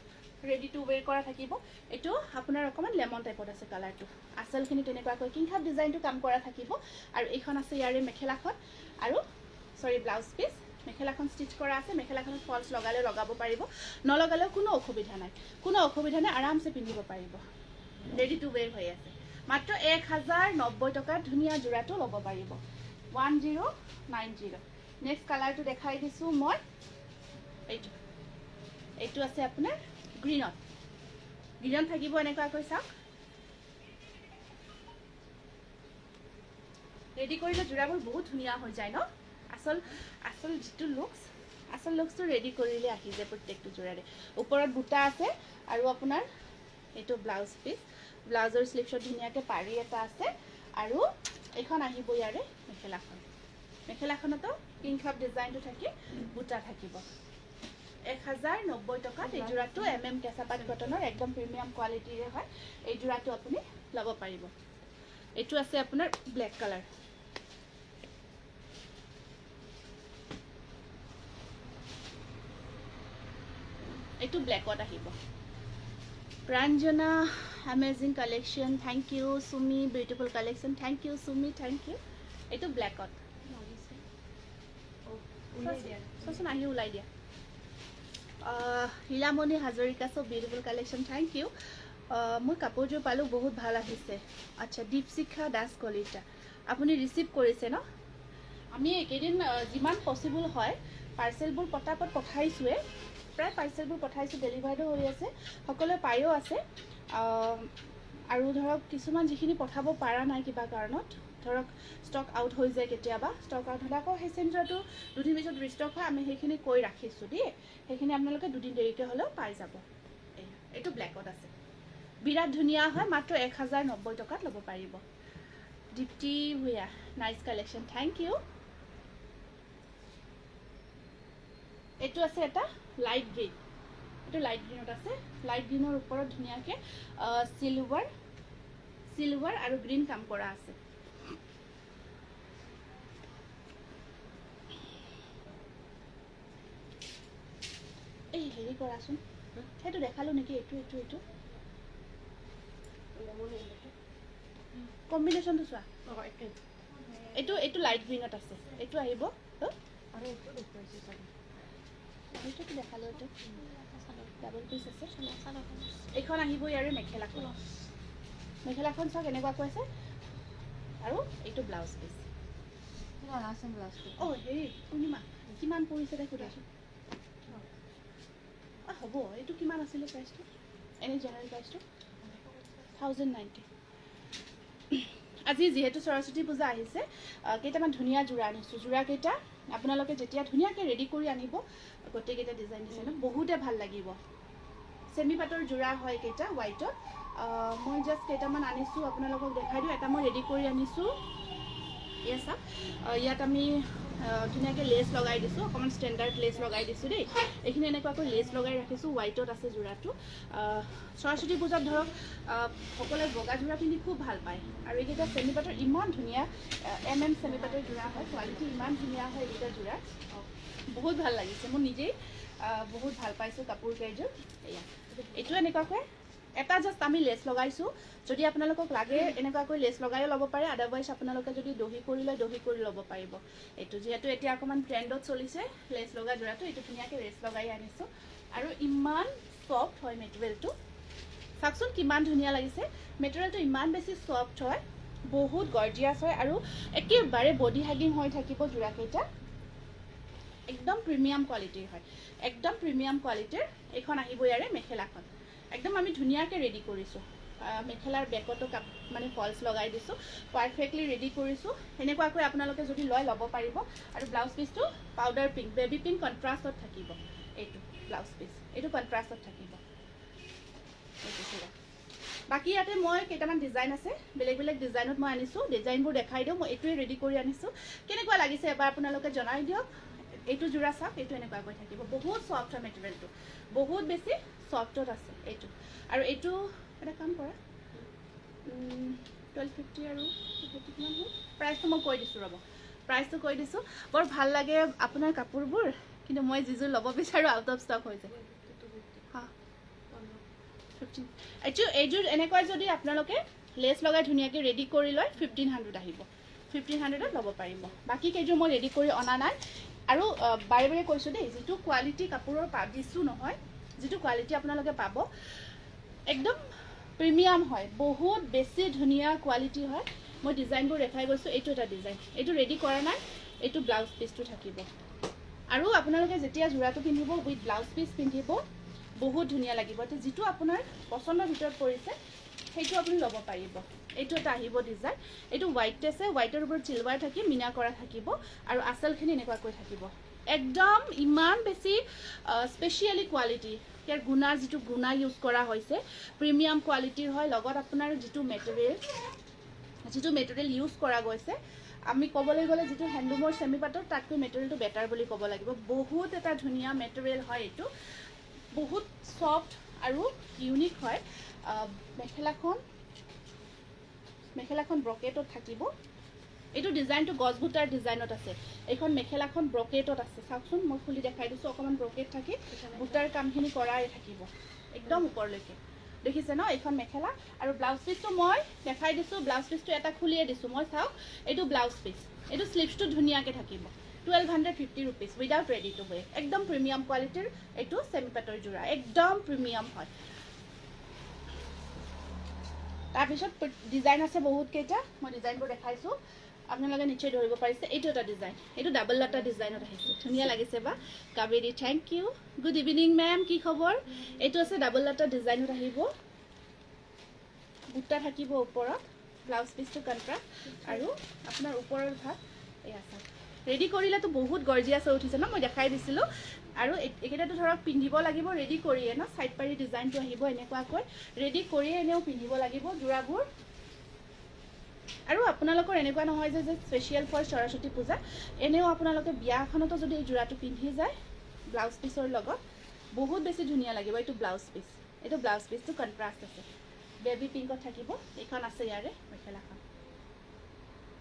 ৰেডি টু ৱেৰ কৰা থাকিব এইটো আপোনাৰ অকণমান লেমন টাইপত আছে কালাৰটো আচলখিনি তেনেকুৱাকৈ কিংখাপ ডিজাইনটো কাম কৰা থাকিব আৰু এইখন আছে ইয়াৰে মেখেলাখন আৰু ব্লাউজ পিচ মেখেলাখন ষ্টিচ কৰা আছে মেখেলাখনত ফলছ লগালেও লগাব পাৰিব নলগালেও কোনো অসুবিধা নাই আৰামছে পিন্ধিব পাৰিব ৰেডি টু ৱেৰ হৈ আছে মাত্ৰ 1090 টকাত ধুনীয়া যোৰাটো ল'ব পাৰিব 1090 নেক্সট কালাৰটো দেখাই দিছোঁ মই এইটো আছে আপোনাৰ গ্ৰীণত থাকিব এনেকুৱাকৈ চাওক ৰেডি কৰিলে যোৰাবোৰ বহুত ধুনীয়া হৈ যায় ন আচল যিটো লুকছটো ৰেডি কৰিলে আহি যায় প্ৰত্যেকটো যোৰাৰে ওপৰত বুটা আছে আৰু আপোনাৰ এইটো ব্লাউজ পিচ ব্লাউজৰ স্লিভছত ধুনীয়াকৈ পাৰি এটা আছে আৰু এইখন আহিব ইয়াৰে মেখেলাখনতো কিংখাপ ডিজাইনটো থাকি বুটা থাকিব 1090 টকাত এই যোৰাটো MM কেঁচা পাট কটনৰ একদম প্ৰিমিয়াম কোৱালিটিৰে হয় এই যোৰাটো আপুনি ল'ব পাৰিব এইটো আছে আপোনাৰ ব্লেক কালাৰ এইটো ব্লেকত আহিব Pranjana amazing collection thank you Sumi beautiful collection thank you Sumi thank you এইটো ব্লেকত চোৱাচোন আহি ওলাই দিয়া Lilamoni Hazarika so' beautiful collection thank you মই কাপোৰযোৰ পালোঁ বহুত ভাল আহিছে আচ্ছা দীপশিখা দাস কলিতা আপুনি ৰিচিভ কৰিছে ন আমি এইকেইদিন যিমান পচিবল হয় পাৰ্চেলবোৰ পটাপট পঠাইছোঁৱে প্ৰায় পাৰ্চেলবোৰ পঠাইছোঁ ডেলিভাৰীও হৈ আছে সকলোৱে পায়ো আছে আৰু ধৰক কিছুমান যিখিনি পঠাব পৰা নাই কিবা কাৰণত ধৰক ষ্টক আউট হৈ যায় কেতিয়াবা ষ্টক আউট হ'লে আকৌ সেই চেণ্টাৰটো দুদিন পিছত ৰিষ্টক হয় আমি সেইখিনি কৈ ৰাখিছোঁ দেই সেইখিনি আপোনালোকে দুদিন দেৰিকৈ হ'লেও পাই যাব এইটো ব্লেকত আছে বিৰাট ধুনীয়া হয় মাত্ৰ 1090 টকাত ল'ব পাৰিব Dipti Bhuyan nice collection thank you এইটো আছে এটা লাইট গ্ৰীণ এইটো লাইট গ্ৰীণত আছে লাইট গ্ৰীণৰ ওপৰত ধুনীয়াকৈ চিলভাৰ আৰু গ্ৰীণ কাম কৰা আছে এই হেৰি কৰাচোন সেইটো দেখালোঁ নেকি এইটো কম্বিনেশ্যনটো চোৱা এইটো লাইট গ্ৰীণত আছে এইটো আহিব এইটোতো দেখালোঁ এইটো ডাবল পিচ আছে এইখন আহিব ইয়াৰে মেখেলাখন চাওক কেনেকুৱাকৈ আছে আৰু এইটো ব্লাউজ পিচ অঁ হেৰি পূৰ্ণিমা কিমান পৰিছে তাই সুধাচোন হ'ব এইটো কিমান আছিলে প্ৰাইচটো এনেই জেনেৰেল প্ৰাইচটো 1090 আজি যিহেতু সৰস্বতী পূজা আহিছে কেইটামান ধুনীয়া যোৰা আনিছোঁ যোৰাকেইটা আপোনালোকে যেতিয়া ধুনীয়াকৈ ৰেডি কৰি আনিব গোটেইকেইটা ডিজাইন দিছে ন বহুতে ভাল লাগিব চেমি পাটৰ যোৰা হয় কেইটা হোৱাইটত মই জাষ্ট কেইটামান আনিছোঁ আপোনালোকক দেখাই দিওঁ এটা মই ৰেডি কৰি আনিছোঁ ইয়েছ ইয়াত আমি ধুনীয়াকৈ লেছ লগাই দিছোঁ অকণমান ষ্টেণ্ডাৰ্ড লেছ লগাই দিছোঁ দেই এইখিনি এনেকুৱাকৈ লেছ লগাই ৰাখিছোঁ হোৱাইটত আছে যোৰাটো সৰস্বতী পূজাত ধৰক সকলোৱে বগা যোৰা পিন্ধি খুব ভাল পায় আৰু এইকেইটা চেমি পাটৰ ইমান ধুনীয়া চেমি পাটৰ যোৰা হয় কোৱালিটি ইমান ধুনীয়া হয় এইকেইটা যোৰা বহুত ভাল লাগিছে মই নিজেই বহুত ভাল পাইছোঁ কাপোৰ কেইযোৰ এয়া এইটো এনেকুৱাকৈ এটা জাষ্ট আমি লেছ লগাইছোঁ যদি আপোনালোকক লাগে এনেকুৱাকৈ লেছ লগাইও ল'ব পাৰে আদাৰৱাইজ আপোনালোকে যদি দহি কৰি লয় দহি কৰি ল'ব পাৰিব এইটো যিহেতু এতিয়া অকণমান ট্ৰেণ্ডত চলিছে লেছ লগা যোৰাটো এইটো ধুনীয়াকৈ লেছ লগাই আনিছোঁ আৰু ইমান ছফ্ট হয় মেটেৰিয়েলটো চাওকচোন কিমান ধুনীয়া লাগিছে মেটেৰিয়েলটো ইমান বেছি ছফ্ট হয় বহুত গৰ্জিয়াছ হয় আৰু একেবাৰে বডি হাগিং হৈ থাকিব যোৰাকেইটা একদম প্ৰিমিয়াম কোৱালিটিৰ হয় একদম প্ৰিমিয়াম কোৱালিটিৰ এইখন আহিব ইয়াৰে মেখেলাখন একদম আমি ধুনীয়াকৈ ৰেডি কৰিছোঁ মেখেলাৰ বেকতো মানে ফলছ লগাই দিছোঁ পাৰফেক্টলি ৰেডি কৰিছোঁ এনেকুৱাকৈ আপোনালোকে যদি লয় ল'ব পাৰিব আৰু ব্লাউজ পিচটো পাউডাৰ পিংক বেবী পিংক কণ্ট্ৰাষ্টত থাকিব এইটো ব্লাউজ পিচ এইটো কণ্ট্ৰাষ্টত থাকিব এইটো পুৰা বাকী ইয়াতে মই কেইটামান ডিজাইন আছে বেলেগ বেলেগ ডিজাইনত মই আনিছোঁ ডিজাইনবোৰ দেখাই দিওঁ মই এইটোৱে ৰেডি কৰি আনিছোঁ কেনেকুৱা লাগিছে এবাৰ আপোনালোকে জনাই দিয়ক এইটো যোৰা চাওক এইটো এনেকুৱাকৈ থাকিব বহুত ছফ্ট হয় মেটেৰিয়েলটো বহুত বেছি ছফ্টত আছে এইটো আৰু এইটো এটা কাম কৰা 1250 আৰু কিমান হ'ল প্ৰাইচটো মই কৈ দিছোঁ ৰ'ব প্ৰাইচটো কৈ দিছোঁ বৰ ভাল লাগে আপোনাৰ কাপোৰবোৰ কিন্তু মই যিযোৰ ল'ব বিচাৰোঁ আউট অফ ষ্টক হৈ যায় এইযোৰ এনেকুৱা যদি আপোনালোকে লেছ লগাই ধুনীয়াকৈ ৰেডি কৰি লয় 1500 আহিব 1500ত ল'ব পাৰিব বাকী কেইযোৰ মই ৰেডি কৰি অনা নাই আৰু বাৰে বাৰে কৈছোঁ দেই যিটো কোৱালিটি কাপোৰৰ দিছোঁ নহয় যিটো কোৱালিটি আপোনালোকে পাব একদম প্ৰিমিয়াম হয় বহুত বেছি ধুনীয়া কোৱালিটি হয় মই ডিজাইনবোৰ দেখাই গৈছোঁ এইটো এটা ডিজাইন এইটো ৰেডি কৰা নাই এইটো ব্লাউজ পিচটো থাকিব আৰু আপোনালোকে যেতিয়া যোৰাটো পিন্ধিব উইথ ব্লাউজ পিচ পিন্ধিব বহুত ধুনীয়া লাগিব এতিয়া যিটো আপোনাৰ পচন্দৰ ভিতৰত পৰিছে সেইটো আপুনি ল'ব পাৰিব এইটো এটা আহিব ডিজাইন এইটো হোৱাইট আছে হোৱাইটৰ ওপৰত চিলভাৰ থাকি মিনা কৰা থাকিব আৰু আঁচলখিনি এনেকুৱাকৈ থাকিব একদম ইমান বেছি স্পেচিয়েলি কোৱালিটি ইয়াৰ গুণাৰ যিটো গুণা ইউজ কৰা হৈছে প্ৰিমিয়াম কোৱালিটিৰ হয় লগত আপোনাৰ যিটো মেটেৰিয়েল ইউজ কৰা গৈছে আমি ক'বলৈ গ'লে যিটো হেণ্ডলুমৰ চেমি পাটৰ তাতকৈ মেটেৰিয়েলটো বেটাৰ বুলি ক'ব লাগিব বহুত এটা ধুনীয়া মেটেৰিয়েল হয় এইটো বহুত ছফ্ট আৰু ইউনিক হয় মেখেলাখন ব্ৰকেটত থাকিব এইটো ডিজাইনটো গছবুটাৰ ডিজাইনত আছে এইখন মেখেলাখন ব্ৰকেটত আছে চাওকচোন মই খুলি দেখাই দিছোঁ অকণমান ব্ৰকেট থাকি বুটাৰ কামখিনি কৰাই থাকিব একদম ওপৰলৈকে দেখিছে ন এইখন মেখেলা আৰু ব্লাউজ পিচটো মই দেখাই দিছোঁ ব্লাউজ পিচটো এটা খুলিয়ে দিছোঁ মই চাওক এইটো ব্লাউজ পিচ এইটো স্লিভছটো ধুনীয়াকৈ থাকিব 1250 rupees উইদাউট ৰেডি টু ৱেৰ একদম প্ৰিমিয়াম কোৱালিটিৰ এইটো চেমি পাটৰ যোৰা একদম প্ৰিমিয়াম হয় তাৰপিছত ডিজাইন আছে বহুত কেইটা মই ডিজাইনবোৰ দেখাইছোঁ আপোনালোকে নিশ্চয় ধৰিব পাৰিছে এইটো এটা ডিজাইন এইটো ডাবল লাটা ডিজাইনত আহিছে ধুনীয়া লাগিছে বা Kaveri thank you good evening ma'am কি খবৰ এইটো আছে ডাবল লাটা ডিজাইনত আহিব বুটা থাকিব ওপৰত ব্লাউজ পিচটো কণ্ট্ৰাষ্ট আৰু আপোনাৰ ওপৰৰ ভাগ এয়া চাওক ৰেডি কৰিলেতো বহুত গৰ্জিয়াছ হৈ উঠিছে ন মই দেখাই দিছিলোঁ আৰু এইকেইটাতো ধৰক পিন্ধিব লাগিব ৰেডি কৰিয়ে ন চাইড পাৰি ডিজাইনটো আহিব এনেকুৱাকৈ ৰেডি কৰিয়ে এনেও পিন্ধিব লাগিব যোৰাবোৰ আৰু আপোনালোকৰ এনেকুৱা নহয় যে স্পেচিয়েল ফৰ সৰস্বতী পূজা এনেও আপোনালোকে বিয়া এখনতো যদি এই যোৰাটো পিন্ধি যায় ব্লাউজ পিচৰ লগত বহুত বেছি ধুনীয়া লাগিব এইটো ব্লাউজ পিচ এইটো ব্লাউজ পিচটো কণ্ট্ৰাষ্ট আছে বেবী পিংকত থাকিব এইখন আছে ইয়াৰে মেখেলাখন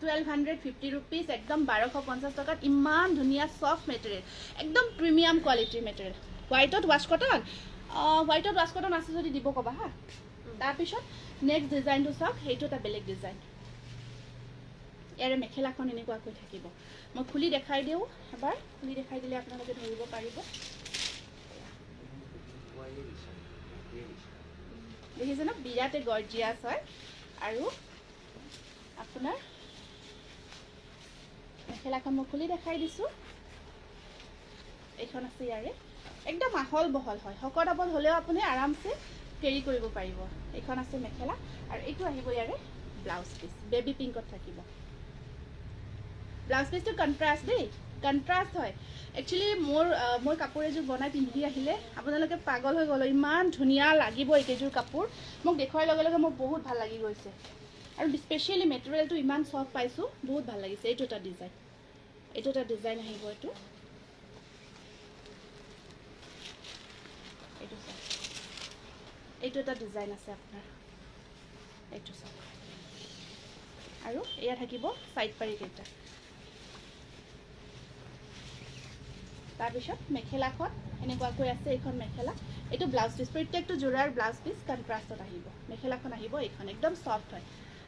1250 rupees একদম 1250 টকাত ইমান ধুনীয়া সফ্ট মেটেৰিয়েল একদম প্ৰিমিয়াম কোৱালিটিৰ মেটেৰিয়েল হোৱাইটত ৱাছ কটন আছে যদি দিব ক'বা হা তাৰপিছত নেক্সট ডিজাইনটো চাওক সেইটো এটা বেলেগ ডিজাইন ইয়াৰে মেখেলাখন এনেকুৱাকৈ থাকিব মই খুলি দেখাই দিওঁ এবাৰ খুলি দেখাই দিলে আপোনালোকে ধৰিব পাৰিব দেখিছে ন বিৰাটে গৰ্জিয়াছ হয় আৰু আপোনাৰ মেখেলাখন মই খুলি দেখাই দিছোঁ এইখন আছে ইয়াৰে একদম আহল বহল হয় শকত আবল হ'লেও আপুনি আৰামছে কেৰি কৰিব পাৰিব এইখন আছে মেখেলা আৰু এইটো আহিব ইয়াৰে ব্লাউজ পিচ বেবী পিংকত থাকিব ব্লাউজ পিচটো কণ্ট্ৰাষ্ট দেই কণ্ট্ৰাষ্ট হয় একচুৱেলি মই কাপোৰ এযোৰ বনাই পিন্ধি আহিলে আপোনালোকে পাগল হৈ গ'ল ইমান ধুনীয়া লাগিব এইকেইযোৰ কাপোৰ মোক দেখুৱাৰ লগে লগে মোৰ বহুত ভাল লাগি গৈছে আৰু স্পেচিয়েলি মেটেৰিয়েলটো ইমান চফ্ট পাইছোঁ বহুত ভাল লাগিছে এইটো এটা ডিজাইন আহিব এইটো এটা ডিজাইন আছে আপোনাৰ এইটো চাওক আৰু এয়া থাকিব চাইড পাৰি কেইটা তাৰপিছত মেখেলাখন এনেকুৱাকৈ আছে এইখন মেখেলা এইটো ব্লাউজ পিচ প্ৰত্যেকটো যোৰাৰ ব্লাউজ পিচ কণ্ট্ৰাষ্টত আহিব মেখেলাখন আহিব এইখন একদম চফ্ট হয়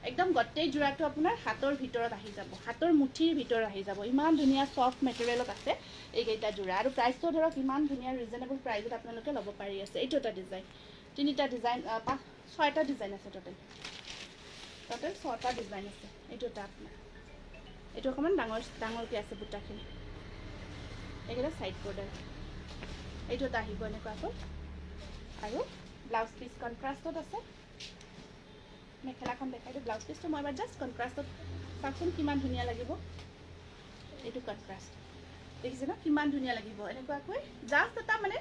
একদম গোটেই যোৰাটো আপোনাৰ হাতৰ ভিতৰত আহি যাব হাতৰ মুঠিৰ ভিতৰত আহি যাব ইমান ধুনীয়া চফ্ট মেটেৰিয়েলত আছে এইকেইটা যোৰা আৰু প্ৰাইচটো ধৰক ইমান ধুনীয়া ৰিজনেবল প্ৰাইচত আপোনালোকে ল'ব পাৰি আছে এইটো এটা ডিজাইন তিনিটা ডিজাইন ছয়টা ডিজাইন আছে টোটেল ছটা ডিজাইন আছে এইটো এটা আপোনাৰ এইটো অকণমান ডাঙৰকৈ আছে বুটাখিনি এইকেইটা চাইড বৰ্ডাৰ এইটো এটা আহিব এনেকুৱাকৈ আৰু ব্লাউজ পিচ কণ্ট্ৰাষ্টত আছে মেখেলাখন দেখাই দিওঁ ব্লাউজ পিচটো মই এবাৰ জাষ্ট কণ্ট্ৰাষ্টত চাওকচোন কিমান ধুনীয়া লাগিব এইটো কণ্ট্ৰাষ্ট দেখিছে ন কিমান ধুনীয়া লাগিব এনেকুৱাকৈ জাষ্ট এটা মানে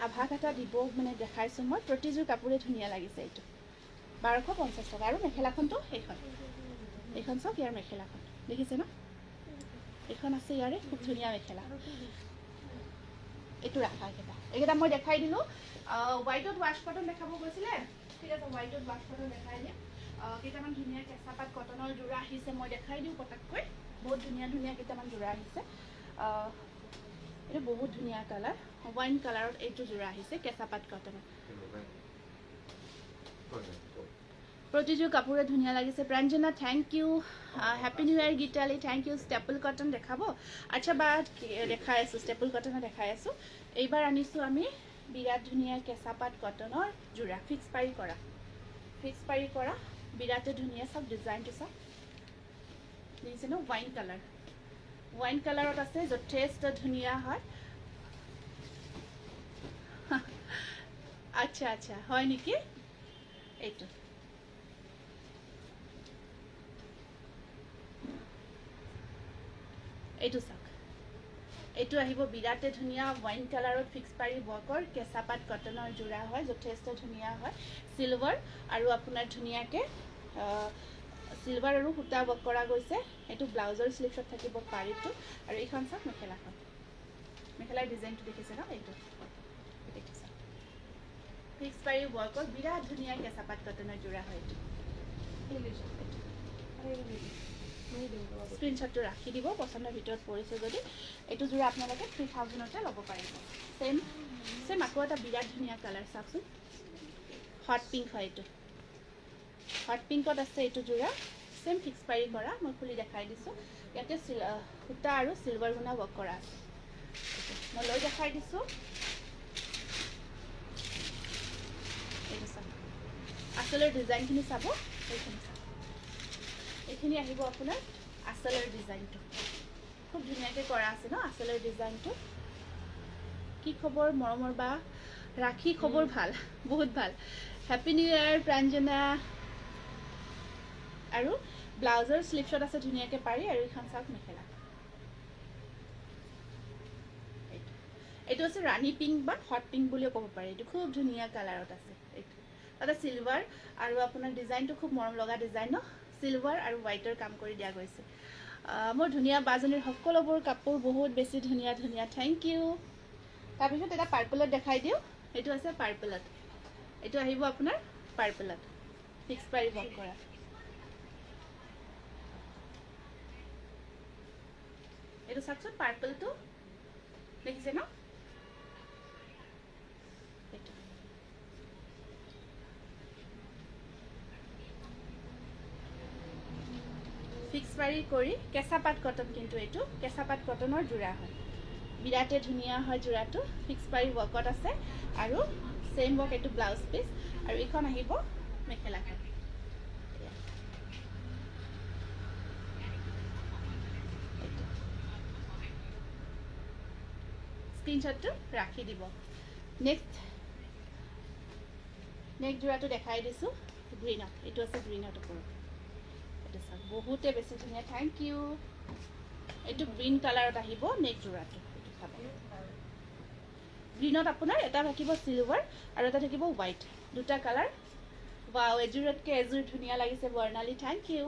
আভাস এটা দিব মানে দেখাইছোঁ মই প্ৰতিযোৰ কাপোৰে ধুনীয়া লাগিছে এইটো 1250 টকা আৰু মেখেলাখনটো এইখন চাওক ইয়াৰ মেখেলাখন দেখিছে ন এইখন আছে ইয়াৰে খুব ধুনীয়া মেখেলা এইটো ৰাখা এইকেইটা মই দেখাই দিলোঁ হোৱাইটত ৱাছ কটন দেখাব গৈছিলে ঠিক আছে হোৱাইটত ৱাছ কটন দেখাই দিম কেইটামান ধুনীয়া কেঁচা পাত কটনৰ যোৰা আহিছে মই দেখাই দিওঁ পটাককৈ বহুত ধুনীয়া কেইটামান যোৰা আহিছে এইটো বহুত ধুনীয়া কালাৰ ৱাইন কালাৰত এইটো যোৰা আহিছে কেঁচা পাত কটনৰ প্ৰতিযোৰ কাপোৰে ধুনীয়া লাগিছে Pranjana thank you happy new year Gitali thank you staple cotton দেখাব আচ্ছা বা দেখাই আছোঁ ষ্টেপল কটনত দেখাই আছোঁ এইবাৰ আনিছোঁ আমি বিৰাট ধুনীয়া কেঁচা পাত কটনৰ যোৰা ফিক্স পাৰি কৰা বিৰাটে ধুনীয়া চাওক ডিজাইনটো চাওক দেখিছে ন ৱাইন কালাৰত আছে যথেষ্ট ধুনীয়া হয় আচ্ছা হয় নেকি এইটো চাওক এইটো আহিব বিৰাটে ধুনীয়া ৱাইন কালাৰত ফিক্স পাৰি ৱৰ্কৰ কেঁচা পাত কটনৰ যোৰা হয় যথেষ্ট ধুনীয়া হয় চিলভাৰ আৰু আপোনাৰ ধুনীয়াকৈ চিলভাৰ আৰু সূতা ৱৰ্ক কৰা গৈছে এইটো ব্লাউজৰ স্লিভছত থাকিব পাৰিটো আৰু এইখন চাওক মেখেলাৰ ডিজাইনটো দেখিছে ন এইটো দেখিছে ফিক্স পাৰি ৱৰ্কৰ বিৰাট ধুনীয়া কেঁচা পাত কটনৰ যোৰা হয় এইটো স্ক্ৰীনশ্বটটো ৰাখি দিব পচন্দৰ ভিতৰত পৰিছে যদি এইটো যোৰা আপোনালোকে 3000তে ল'ব পাৰিব চেম আকৌ এটা বিৰাট ধুনীয়া কালাৰ চাওকচোন হট পিংক হয় এইটো হট পিংকত আছে এইটো যোৰা চেম ফিক্স পাৰি কৰা মই খুলি দেখাই দিছোঁ ইয়াতে সূতা আৰু চিলভাৰ গুণা ৱৰ্ক কৰা আছে মই লৈ দেখাই দিছোঁ এইটো চাওক আচলৰ ডিজাইনখিনি চাব এইখিনি চাওক এইখিনি আহিব আপোনাৰ আচলৰ ডিজাইনটো খুব ধুনীয়াকৈ কৰা আছে ন আচলৰ ডিজাইনটো কি খবৰ মৰমৰ বা ৰাখি খবৰ ভাল বহুত ভাল হেপী নিউ ইয়াৰ প্ৰাঞ্জনা আৰু ব্লাউজৰ স্লিভছত আছে ধুনীয়াকৈ পাৰি আৰু এইখন চাওক মেখেলা এইটো আছে ৰাণী পিংক বা হট পিংক বুলিও ক'ব পাৰি এইটো খুব ধুনীয়া কালাৰত আছে এইটো তাতে চিলভাৰ আৰু আপোনাৰ ডিজাইনটো খুব মৰম লগা ডিজাইন ন চিলভাৰ আৰু হোৱাইটৰ কাম কৰি দিয়া গৈছে মোৰ ধুনীয়া বাজনীৰ সকলোবোৰ কাপোৰ বহুত বেছি ধুনীয়া ধুনীয়া থেংক ইউ তাৰপিছত এটা পাৰ্পলত দেখাই দিওঁ এইটো আছে পাৰ্পলত এইটো আহিব আপোনাৰ পাৰ্পলত ফিক্স পাৰি ৱৰ্ক কৰা এইটো চাওকচোন পাৰ্পলটো দেখিছে ন এইটো ফিক্স পাৰি কৰি কেঁচা পাট কটন কিন্তু এইটো কেঁচা পাট কটনৰ যোৰা হয় বিৰাটে ধুনীয়া হয় যোৰাটো ফিক্স পাৰি ৱৰ্কত আছে আৰু চেম ৱৰ্ক এইটো ব্লাউজ পিচ আৰু এইখন আহিব মেখেলাখন স্ক্ৰীনশ্বটটো ৰাখি দিব নেক্সট যোৰাটো দেখাই দিছোঁ গ্ৰীণত এইটো আছে গ্ৰীণত ওপৰত এইটো চাওক বহুতে বেছি ধুনীয়া থেংক ইউ এইটো গ্ৰীণ কালাৰত আহিব নেক্সট যোৰাটো এইটো চাব গ্ৰীণত আপোনাৰ এটা থাকিব চিলভাৰ আৰু এটা থাকিব হোৱাইট দুটা কালাৰ ৱাও এযোৰতকৈ এযোৰ ধুনীয়া লাগিছে বৰ্ণালী থেংক ইউ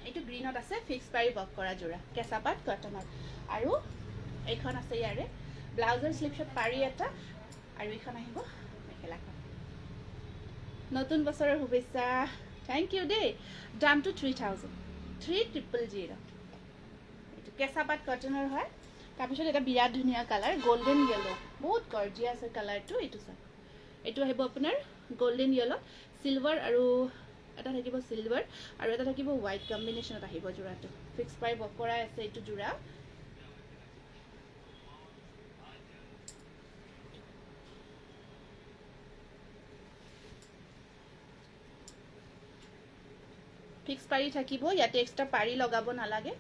এইটো গ্ৰীণত আছে ফিক্স পাৰি ৱৰ্ক কৰা যোৰা কেঁচা পাট কটনৰ আৰু এইখন আছে ইয়াৰে ব্লাউজৰ স্লিভছত পাৰি এটা আৰু এইখন আহিব মেখেলাখন নতুন বছৰৰ শুভেচ্ছা থেংক ইউ দেই দামটো 3000 এইটো কেঁচা পাট কটনৰ হয় তাৰপিছত এটা বিৰাট ধুনীয়া কালাৰ গল্ডেন য়েলো বহুত গৰ্জিয়াছ হয় কালাৰটো এইটো চাওক এইটো আহিব আপোনাৰ গল্ডেন য়েলো চিলভাৰ আৰু এটা থাকিব চিলভাৰ আৰু এটা থাকিব হোৱাইট কম্বিনেশ্যনত আহিব যোৰাটো ফিক্স পাৰি ৱৰ্ক কৰাই আছে এইটো যোৰা ফিক্স পাৰি থাকিব ইয়াতে এক্সট্ৰা পাৰি লগাব নালাগে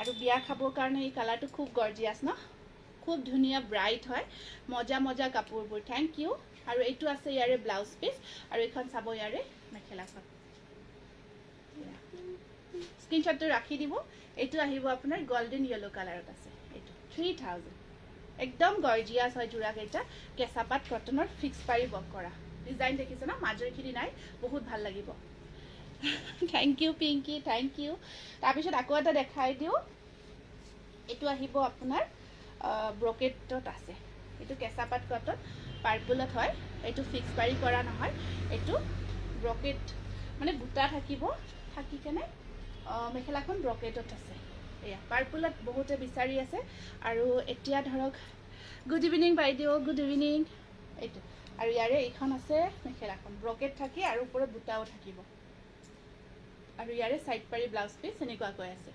আৰু বিয়া খাবৰ কাৰণে এই কালাৰটো খুব গৰ্জিয়াছ ন খুব ধুনীয়া ব্ৰাইট হয় মজা মজা কাপোৰবোৰ থেংক ইউ আৰু এইটো আছে ইয়াৰে ব্লাউজ পিচ আৰু এইখন চাব ইয়াৰে মেখেলাখন স্ক্ৰীনশ্বটটো ৰাখি দিব এইটো আহিব আপোনাৰ গোল্ডেন য়েলো কালাৰত আছে এইটো 3000 একদম গৰ্জিয়াছ হয় যোৰাকেইটা কেঁচা পাট কটনৰ ফিক্স পাৰি ৱৰ্ক কৰা ডিজাইন দেখিছে ন মাজৰখিনি নাই বহুত ভাল লাগিব thank you Pinky thank you তাৰপিছত আকৌ এটা দেখাই দিওঁ এইটো আহিব আপোনাৰ ব্ৰকেটত আছে এইটো কেঁচা পাট কটন পাৰ্পলত হয় এইটো ফিক্স পাৰি কৰা নহয় এইটো ব্ৰকেট মানে বুটা থাকিব থাকি কেনে মেখেলাখন ব্ৰকেটত আছে এয়া পাৰ্পলত বহুতে বিচাৰি আছে আৰু এতিয়া ধৰক গুড ইভিনিং বাইদেউ গুড ইভিনিং এইটো আৰু ইয়াৰে এইখন আছে মেখেলাখন ব্ৰকেট থাকি আৰু ওপৰত বুটাও থাকিব আৰু ইয়াৰে সাইড পাৰি ব্লাউজ পিচ এনেকুৱাকৈ আছে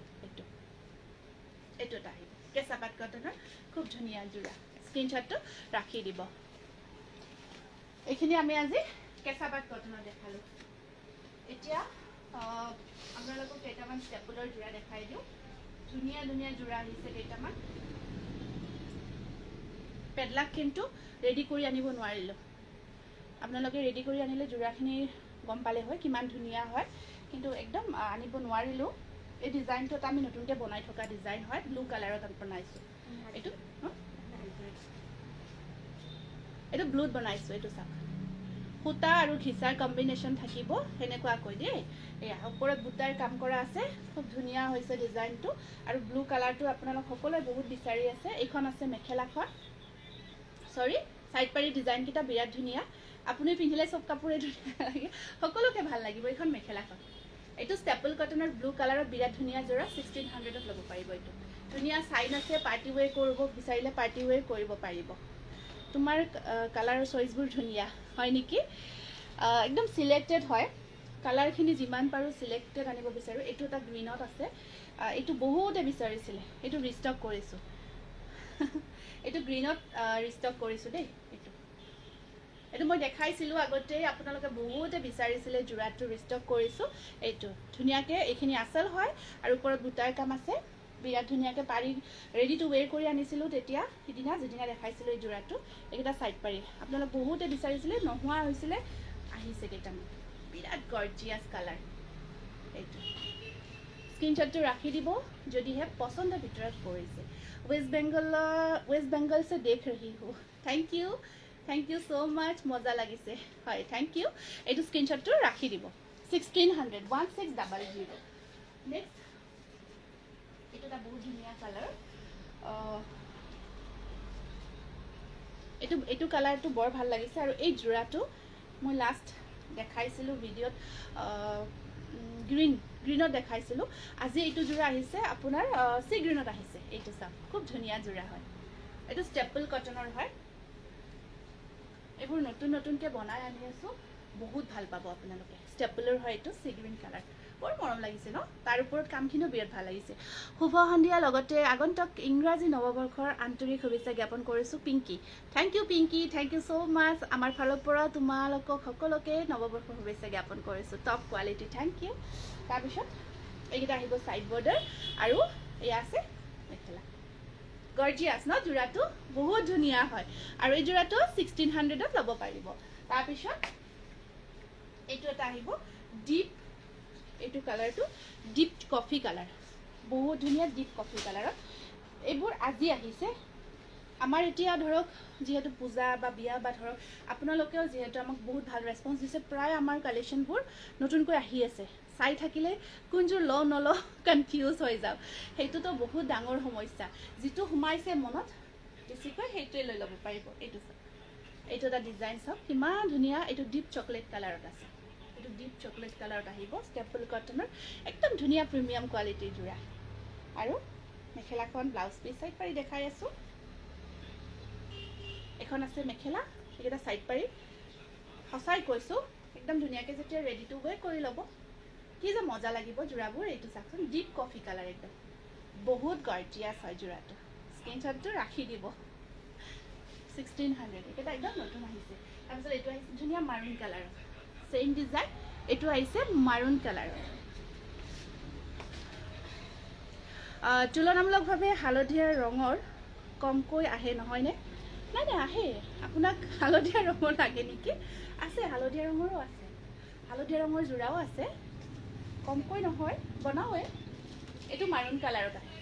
এইটো এটা আহিব কেঁচা পাট কটনৰ খুব ধুনীয়া যোৰা স্ক্ৰীনশ্বটটো ৰাখি দিব এইখিনি আমি আজি কেঁচা পাট কটনৰ দেখালোঁ এতিয়া আপোনালোকক কেইটামান ষ্টেপুলৰ যোৰা দেখাই দিওঁ ধুনীয়া ধুনীয়া যোৰা আহিছে কেইটামান পেডলাক কিন্তু ৰেডি কৰি আনিব নোৱাৰিলোঁ আপোনালোকে ৰেডি কৰি আনিলে যোৰাখিনি গম পালে হয় কিমান ধুনীয়া হয় কিন্তু একদম আনিব নোৱাৰিলোঁ এই ডিজাইনটো আমি নতুনকৈ বনাই থকা ডিজাইন হয় ব্লু কালাৰত বনাইছোঁ এইটো ব্লুত বনাইছোঁ এইটো চাওক সূতা আৰু ঘিচাৰ কম্বিনেশ্যন থাকিব সেনেকুৱাকৈ দেই এয়া ওপৰত বুটাৰ কাম কৰা আছে খুব ধুনীয়া হৈছে ডিজাইনটো আৰু ব্লু কালাৰটো আপোনালোক সকলোৱে বহুত বিচাৰি আছে এইখন আছে মেখেলাখন সৰি সাইড পাৰি ডিজাইনকেইটা বিৰাট ধুনীয়া আপুনি পিন্ধিলে চব কাপোৰে ধুনীয়া লাগে সকলোকে ভাল লাগিব এইখন মেখেলাখন এইটো ষ্টেপল কটনৰ ব্লু কালাৰৰ বিৰাট ধুনীয়া যোৰা 1600ত ল'ব পাৰিব। এইটো ধুনীয়া চাইন আছে, পাৰ্টি ৱেৰ কৰিব বিচাৰিলে পাৰ্টি ৱেৰ কৰিব পাৰিব। তোমাৰ কালাৰৰ চইচবোৰ ধুনীয়া হয় নেকি? একদম চিলেক্টেড হয় কালাৰখিনি, যিমান পাৰোঁ চিলেক্টেড আনিব বিচাৰোঁ। এইটো এটা গ্ৰীণত আছে, এইটো বহুতে বিচাৰিছিলে, এইটো ৰিষ্টক কৰিছোঁ। এইটো গ্ৰীণত ৰিষ্টক কৰিছোঁ দেই। এইটো মই দেখাইছিলোঁ আগতেই, আপোনালোকে বহুতে বিচাৰিছিলে, যোৰাটো ৰিষ্টক কৰিছোঁ। এইটো ধুনীয়াকৈ এইখিনি আচল হয় আৰু ওপৰত বুটাৰ কাম আছে, বিৰাট ধুনীয়াকৈ পাৰি ৰেডি টু ৱেৰ কৰি আনিছিলোঁ তেতিয়া, সিদিনা যিদিনা দেখাইছিলোঁ এই যোৰাটো। এইকেইটা চাইড পাৰি আপোনালোক বহুতে বিচাৰিছিলে, নোহোৱা হৈছিলে, আহিছে কেইটামান, বিৰাট গৰ্জিয়াছ কালাৰ। এইটো স্ক্ৰীনশ্বটটো ৰাখি দিব যদিহে পচন্দৰ ভিতৰত পৰিছে। ৱেষ্ট বেংগল সে দেখ ৰহি হো, থেংক ইউ ছ' মাছ, মজা লাগিছে। হয়, থেংক ইউ। এইটো স্ক্ৰীনশ্বটটো ৰাখি দিব। 1600 1600। নেক্সট এইটো এটা বহুত ধুনীয়া কালাৰ। এইটো কালাৰটো বৰ ভাল লাগিছে। আৰু এই যোৰাটো মই লাষ্ট দেখাইছিলোঁ ভিডিঅ'ত, গ্ৰীণত দেখাইছিলোঁ। আজি এইটো যোৰা আহিছে আপোনাৰ চি গ্ৰীণত আহিছে। এইটো চাওক, খুব ধুনীয়া যোৰা হয়। এইটো ষ্টেপল কটনৰ হয়। এইবোৰ নতুনকৈ বনাই আনি আছোঁ, বহুত ভাল পাব আপোনালোকে। ষ্টেপলৰ হয়, এইটো চি গ্ৰীণ কালাৰ, বৰ মৰম লাগিছে ন? তাৰ ওপৰত কামখিনিও বিৰাট ভাল লাগিছে। শুভ সন্ধিয়া, লগতে আগন্তুক ইংৰাজী নৱবৰ্ষৰ আন্তৰিক শুভেচ্ছা জ্ঞাপন কৰিছোঁ Pinki. Thank you Pinky, thank you so' much. আমাৰ ফালৰ পৰা তোমালোকক সকলোকে নৱবৰ্ষৰ শুভেচ্ছা জ্ঞাপন কৰিছোঁ। Top quality, thank you. তাৰপিছত এইকেইটা আহিব ছাইড বৰ্ডাৰ, আৰু এয়া আছে মেখেলা। গৰ্জিয়াছ ন যোৰাটো? বহুত ধুনীয়া হয়। আৰু এই যোৰাটো 1600ত ল'ব পাৰিব। তাৰপিছত এইটো এটা আহিব ডিপ, এইটো কালাৰটো ডিপ কফি কালাৰ, বহুত ধুনীয়া ডিপ কফি কালাৰত। এইবোৰ আজি আহিছে। আমাৰ এতিয়া ধৰক যিহেতু পূজা বা বিয়া বা ধৰক আপোনালোকেও যিহেতু আমাক বহুত ভাল ৰেছপন্স দিছে, প্ৰায় আমাৰ কালেকশ্যনবোৰ নতুনকৈ আহি আছে। চাই থাকিলে কোনযোৰ লওঁ নলওঁ কনফিউজ হৈ যাওঁ, সেইটোতো বহুত ডাঙৰ সমস্যা। যিটো সোমাইছে মনত বেছিকৈ সেইটোৱে লৈ ল'ব পাৰিব। এইটো চাওক, এইটো এটা ডিজাইন চাওক, কিমান ধুনীয়া। এইটো ডিপ চকলেট কালাৰত আছে, এইটো ডিপ চকলেট কালাৰত আহিব, ষ্টেপল কটনৰ, একদম ধুনীয়া প্ৰিমিয়াম কোৱালিটিৰ যোৰা। আৰু মেখেলাখন ব্লাউজ পিচ চাইড পাৰি দেখাই আছোঁ। এখন আছে মেখেলা, এইকেইটা চাইড পাৰি। সঁচাই কৈছোঁ, একদম ধুনীয়াকৈ যেতিয়া ৰেডি টু ৱেৰ কৰি ল'ব, কি যে মজা লাগিব যোৰাবোৰ। এইটো চাওকচোন, ডিপ কফি কালাৰ, একদম বহুত গৰ্জিয়াছ হয় যোৰাটো। স্ক্ৰীনশ্বটটো ৰাখি দিব। 1600, এইকেইটা একদম নতুন আহিছে। তাৰপিছত এইটো আহিছে ধুনীয়া মাৰুন কালাৰত, চেইম ডিজাইন। এইটো আহিছে মাৰুন কালাৰত। তুলনামূলকভাৱে হালধীয়া ৰঙৰ কমকৈ আহে নহয়নে? নাই আহে। আপোনাক হালধীয়া ৰঙৰ লাগে নেকি? আছে, হালধীয়া ৰঙৰো আছে, হালধীয়া ৰঙৰ যোৰাও আছে, কমকৈ নহয়, বনাওৱে। এইটো মাৰুন কালাৰত আহে।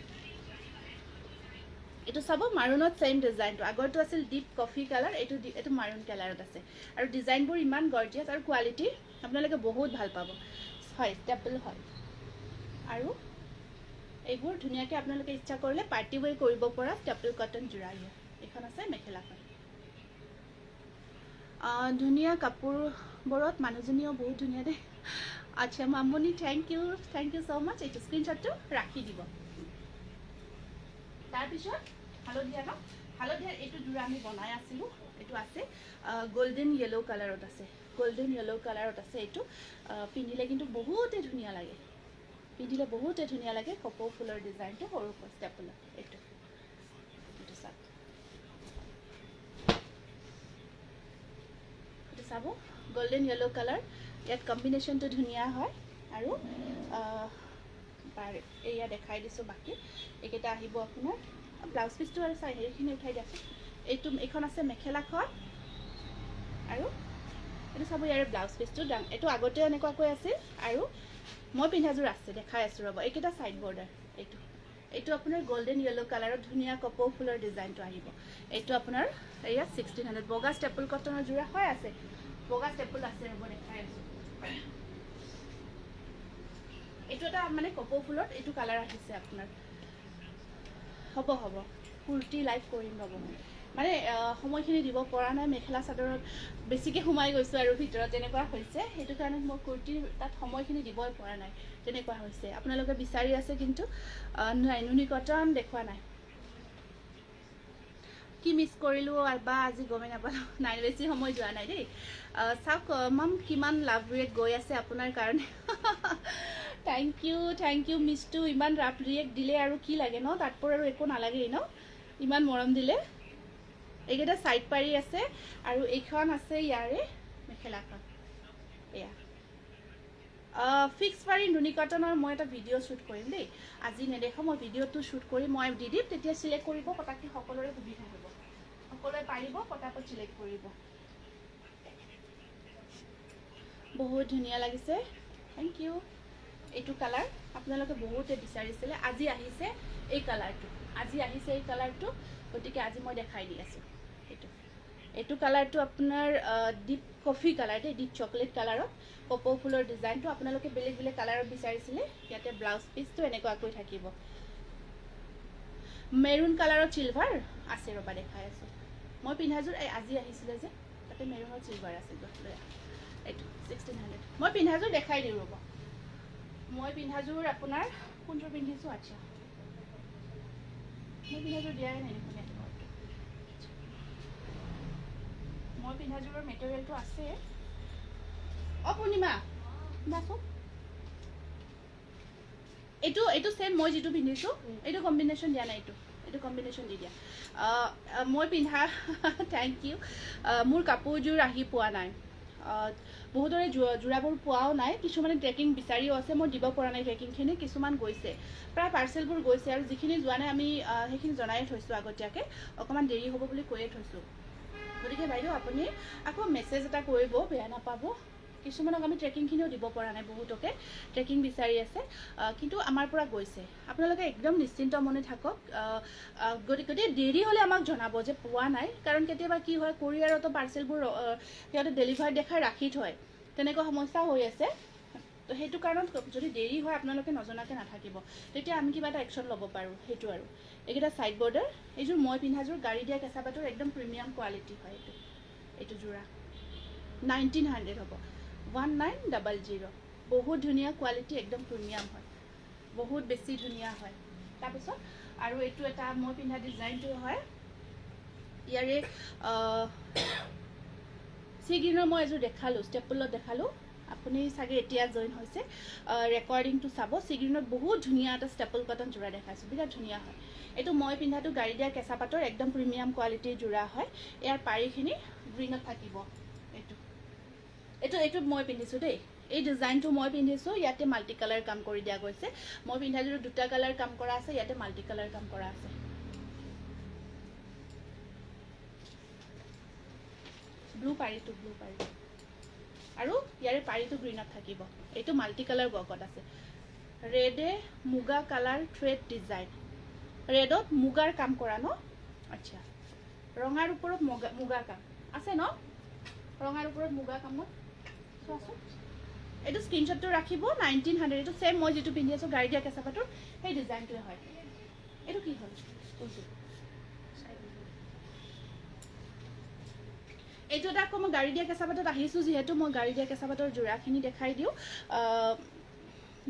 এইটো চাব, মাৰুনত চেইম ডিজাইনটো, আগৰটো আছিল ডিপ কফি কালাৰ, এইটো মাৰুন কালাৰত আছে। আৰু ডিজাইনবোৰ ইমান গৰ্জিয়াছ আৰু কোৱালিটি আপোনালোকে বহুত ভাল পাব। হয়, ষ্টেপল হয়। আৰু এইবোৰ ধুনীয়াকৈ আপোনালোকে ইচ্ছা কৰিলে পাৰ্টি ৱেৰ কৰিব পৰা ষ্টেপল কটন যোৰা। এইখন আছে মেখেলাখন, ধুনীয়া কাপোৰবোৰত মানুহজনীও বহুত ধুনীয়া দেই। আচ্ছা Mamoni, thank you so' much. এইটো স্ক্ৰীনশ্বটটো ৰাখি দিব। তাৰপিছত হালধীয়া ন, হালধীয়াৰ এইটো যোৰা আমি বনাই আছিলোঁ। এইটো আছে গল্ডেন য়েল' কালাৰত আছে, গল্ডেন য়েল' কালাৰত আছে। এইটো পিন্ধিলে কিন্তু বহুতে ধুনীয়া লাগে, পিন্ধিলে বহুতে ধুনীয়া লাগে। কপৌ ফুলৰ ডিজাইনটো সৰু ষ্টেপলৰ। এইটো চাওক, এইটো চাব, গল্ডেন য়েল' কালাৰ, ইয়াত কম্বিনেশ্যনটো ধুনীয়া হয়। আৰু এয়া দেখাই দিছোঁ। বাকী এইকেইটা আহিব আপোনাৰ ব্লাউজ পিচটো, আৰু হেৰিখিনি উঠাই দিয়াচোন। এইখন আছে মেখেলাখন, আৰু এইটো চাব, ইয়াৰে ব্লাউজ পিচটো এইটো আগতে এনেকুৱাকৈ আছিল, আৰু মই পিন্ধাযোৰ আছে, দেখাই আছোঁ ৰ'ব। এইকেইটা ছাইড বৰ্ডাৰ। এইটো আপোনাৰ গল্ডেন য়েল' কালাৰত ধুনীয়া কপৌ ফুলৰ ডিজাইনটো আহিব। এইটো আপোনাৰ এয়া 1600, বগা ষ্টেপল কটনৰ যোৰা হয়, আছে বগা ষ্টেপল আছে, ৰ'ব দেখাই আছোঁ। এইটো এটা মানে কপৌ ফুলত এইটো কালাৰ আহিছে আপোনাৰ। হ'ব কুৰ্তি লাইভ কৰিম ৰ'ব। মানে সময়খিনি দিব পৰা নাই, মেখেলা চাদৰত বেছিকৈ সোমাই গৈছোঁ আৰু ভিতৰত তেনেকুৱা হৈছে। সেইটো কাৰণে মই কুৰ্তিৰ তাত সময়খিনি দিবই পৰা নাই, তেনেকুৱা হৈছে। আপোনালোকে বিচাৰি আছে কিন্তু নাই, নুনি কটন দেখুওৱা নাই। কি মিছ কৰিলোঁ বা আজি গমেই নাপালোঁ। নাই, বেছি সময় যোৱা নাই দেই। চাওক মাম কিমান লাভ ৰিয়েক্ট গৈ আছে আপোনাৰ কাৰণে। থেংক ইউ মিছটো। ইমান লাভ ৰিয়েক্ট দিলে আৰু কি লাগে ন, তাতপৰ আৰু একো নালাগেই ন, ইমান মৰম দিলে। এইকেইটা ছাইড পাৰি আছে আৰু এইখন আছে ইয়াৰে মেখেলাখন। এয়া ফিক্স পাৰি নুনি কটনৰ মই এটা ভিডিঅ' শ্বুট কৰিম দেই। আজি নেদেখোঁ, মই ভিডিঅ'টো শ্বুট কৰি মই দি দিম, তেতিয়া চিলেক্ট কৰিব পটাককৈ, সকলোৰে সুবিধা হ'ব, সকলোৱে পাৰিব পটাপট চিলেক্ট কৰিব। বহুত ধুনীয়া লাগিছে, থেংক ইউ। এইটো কালাৰ আপোনালোকে বহুতে বিচাৰিছিলে, আজি আহিছে এই কালাৰটো, গতিকে আজি মই দেখাই দি আছোঁ। এইটো কালাৰটো আপোনাৰ ডিপ কফি কালাৰ দেই, ডিপ চকলেট কালাৰত কপৌ ফুলৰ ডিজাইনটো। আপোনালোকে বেলেগ বেলেগ কালাৰত বিচাৰিছিলে। ইয়াতে ব্লাউজ পিচটো এনেকুৱাকৈ থাকিব। মেৰুণ কালাৰত চিলভাৰ আছে, ৰ'বা দেখাই আছোঁ। মই পিন্ধাযোৰ আজি আহিছিলে যে, তাতে মেৰুণৰ চিলভাৰ আছে। এইটো 1600। মই পিন্ধাযোৰ দেখাই দিওঁ ৰ'ব। মই পিন্ধাযোৰ আপোনাৰ কোনযোৰ পিন্ধিছোঁ? আচ্ছা, মই পিন্ধাযোৰ দিয়াই নাই দেখোন। মই পিন্ধাযোৰৰ মেটেৰিয়েলটো আছে। পূৰ্ণিমা শুনাচোন, এইটো ছেম মই যিটো পিন্ধিছোঁ, এইটো কম্বিনেশ্যন দিয়া নাই, এইটো কম্বিনেশ্যন দি দিয়া। মই পিন্ধা থেংক ইউ। মোৰ কাপোৰযোৰ আহি পোৱা নাই, বহুতৰে যোৰাবোৰ পোৱাও নাই, কিছুমানে ট্ৰেকিং বিচাৰিও আছে, মই দিব পৰা নাই ট্ৰেকিংখিনি। কিছুমান গৈছে, প্ৰায় পাৰ্চেলবোৰ গৈছে, আৰু যিখিনি যোৱা নাই আমি সেইখিনি জনাই থৈছোঁ আগতীয়াকৈ, অকণমান দেৰি হ'ব বুলি কৈয়ে থৈছোঁ। গতিকে বাইদেউ আপুনি আকৌ মেছেজ এটা কৰিব, বেয়া নাপাব। কিছুমানক আমি ট্ৰেকিংখিনিও দিব পৰা নাই, বহুতকে ট্ৰেকিং বিচাৰি আছে, কিন্তু আমাৰ পৰা গৈছে। আপোনালোকে একদম নিশ্চিন্ত মনে থাকক। গতিকে দেৰি হ'লে আমাক জনাব যে পোৱা নাই, কাৰণ কেতিয়াবা কি হয়, কোৰিয়াৰতো পাৰ্চেলবোৰ সিহঁতে ডেলিভাৰ দেখাই ৰাখি থয়, তেনেকুৱা সমস্যা হৈ আছে। তো সেইটো কাৰণত যদি দেৰি হয় আপোনালোকে নজনাকৈ নাথাকিব, তেতিয়া আমি কিবা এটা একশ্যন ল'ব পাৰোঁ। সেইটো আৰু এইকেইটা ছাইড বৰ্ডাৰ। এইযোৰ মই পিন্ধাযোৰ গাড়ী দিয়া কেঁচা পাতৰ একদম প্ৰিমিয়াম কোৱালিটি হয়। এইটো যোৰা 1900 হ'ব, 1900। বহুত ধুনীয়া কোৱালিটি, একদম প্ৰিমিয়াম হয়, বহুত বেছি ধুনীয়া হয়। তাৰপিছত আৰু এইটো এটা মই পিন্ধা ডিজাইনটো হয় ইয়াৰে চি গ্ৰীণৰ মই এযোৰ দেখালোঁ, ষ্টেপলত দেখালোঁ। আপুনি চাগে এতিয়া জইন হৈছে, ৰেকৰ্ডিংটো চাব। চি গ্ৰীণত বহুত ধুনীয়া এটা ষ্টেপল কটন যোৰা দেখাইছোঁ, বিৰাট ধুনীয়া হয়। এইটো মই পিন্ধাটো গাড়ী দিয়া কেঁচা পাতৰ একদম প্ৰিমিয়াম কোৱালিটিৰ যোৰা হয়। ইয়াৰ পাৰিখিনি গ্ৰীণত থাকিব। এইটো মই পিন্ধিছোঁ দেই, এই ডিজাইনটো মই পিন্ধিছোঁ। ইয়াতে মাল্টি কালাৰ কাম কৰি দিয়া গৈছে। মই পিন্ধাযোৰ দুটা কালাৰ কাম কৰা আছে, ইয়াতে মাল্টি কালাৰ কাম কৰা আছে। ব্লু পাৰিটো আৰু ইয়াৰে পাৰিটো গ্ৰীণত থাকিব। এইটো মাল্টি কালাৰ ৱৰ্কত আছে, ৰেডে মুগা কালাৰ থ্ৰেড ডিজাইন, ৰেডত মুগাৰ কাম কৰা ন। আচ্ছা, ৰঙাৰ ওপৰত মুগা কাম আছে ন, ৰঙাৰ ওপৰত মুগা কামত চোৱাচোন। এইটো স্ক্ৰীনশ্বটটো ৰাখিব। 1900। এইটো ছেম মই যিটো পিন্ধি আছোঁ গাড়ী দিয়া কেঁচা পাতৰ, সেই ডিজাইনটোৱে হয়। এইটো কি হ'ল? এইটো এটা আকৌ মই গাড়ী দিয়া কেঁচা পাতত আহিছোঁ, যিহেতু মই গাড়ী দিয়া কেঁচা পাতৰ যোৰাখিনি দেখাই দিওঁ।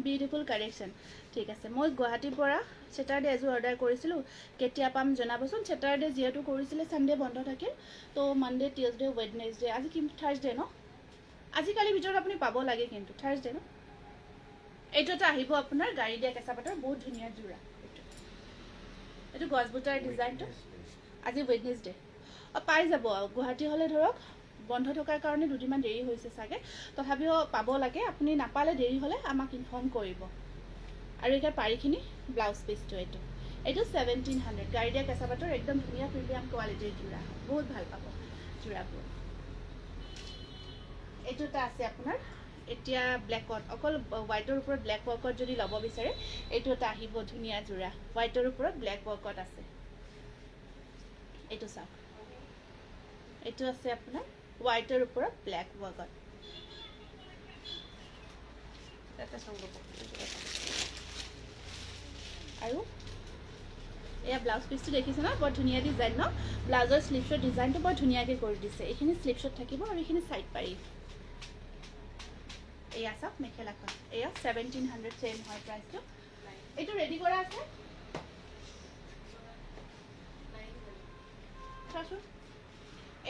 Beautiful collection. ঠিক আছে, মই গুৱাহাটীৰ পৰা ছেটাৰডে এযোৰ অৰ্ডাৰ কৰিছিলোঁ, কেতিয়া পাম জনাবচোন। ছেটাৰডে যিহেতু কৰিছিলে, ছানডে বন্ধ থাকিল, তো মানডে, টিউজডে, ৱেডনেছডে, আজি কি থাৰ্ছডে ন, আজিকালিৰ ভিতৰত আপুনি পাব লাগে, কিন্তু থাৰ্ছডে ন। এইটো এটা আহিব আপোনাৰ গাড়ী দিয়া কেঁচা পাতৰ, বহুত ধুনীয়া যোৰা। এইটো গছবুটাৰ ডিজাইনটো। আজি ৱেডনেছডে, পাই যাব। গুৱাহাটী হ'লে ধৰক বন্ধ থকাৰ কাৰণে দুদিনমান দেৰি হৈছে চাগে, তথাপিও পাব লাগে। আপুনি নাপালে দেৰি হ'লে আমাক ইনফৰ্ম কৰিব। আৰু এতিয়া পাৰিখিনি ব্লাউজ পিচটো এইটো 1700। গাড়ী দিয়া কেঁচা পাতৰ একদম ধুনীয়া প্ৰিমিয়াম কোৱালিটিৰ যোৰা, বহুত ভাল পাব যোৰাবোৰ। এইটো এটা আছে আপোনাৰ এতিয়া ব্লেকত, অকল হোৱাইটৰ ওপৰত ব্লেক ৱৰ্কত যদি ল'ব বিচাৰে, এইটো এটা আহিব ধুনীয়া যোৰা, হোৱাইটৰ ওপৰত ব্লেক ৱৰ্কত আছে। এইটো চাওক, এইটো আছে আপোনাৰ হোৱাইটৰ ওপৰত ব্লেক ৱৰ্কত। আৰু এয়া ব্লাউজ পিচটো দেখিছে ন বৰ ধুনীয়া ডিজাইন ন ব্লাউজৰ স্লিভছৰ ডিজাইনটো বৰ ধুনীয়াকৈ কৰি দিছে এইখিনি স্লিভছত থাকিব আৰু এইখিনি চাইড পাৰি এয়া চাওক মেখেলাখন এয়া 1700 চেম হয় প্ৰাইচটো এইটো ৰেডি কৰা আছে চোৱাচোন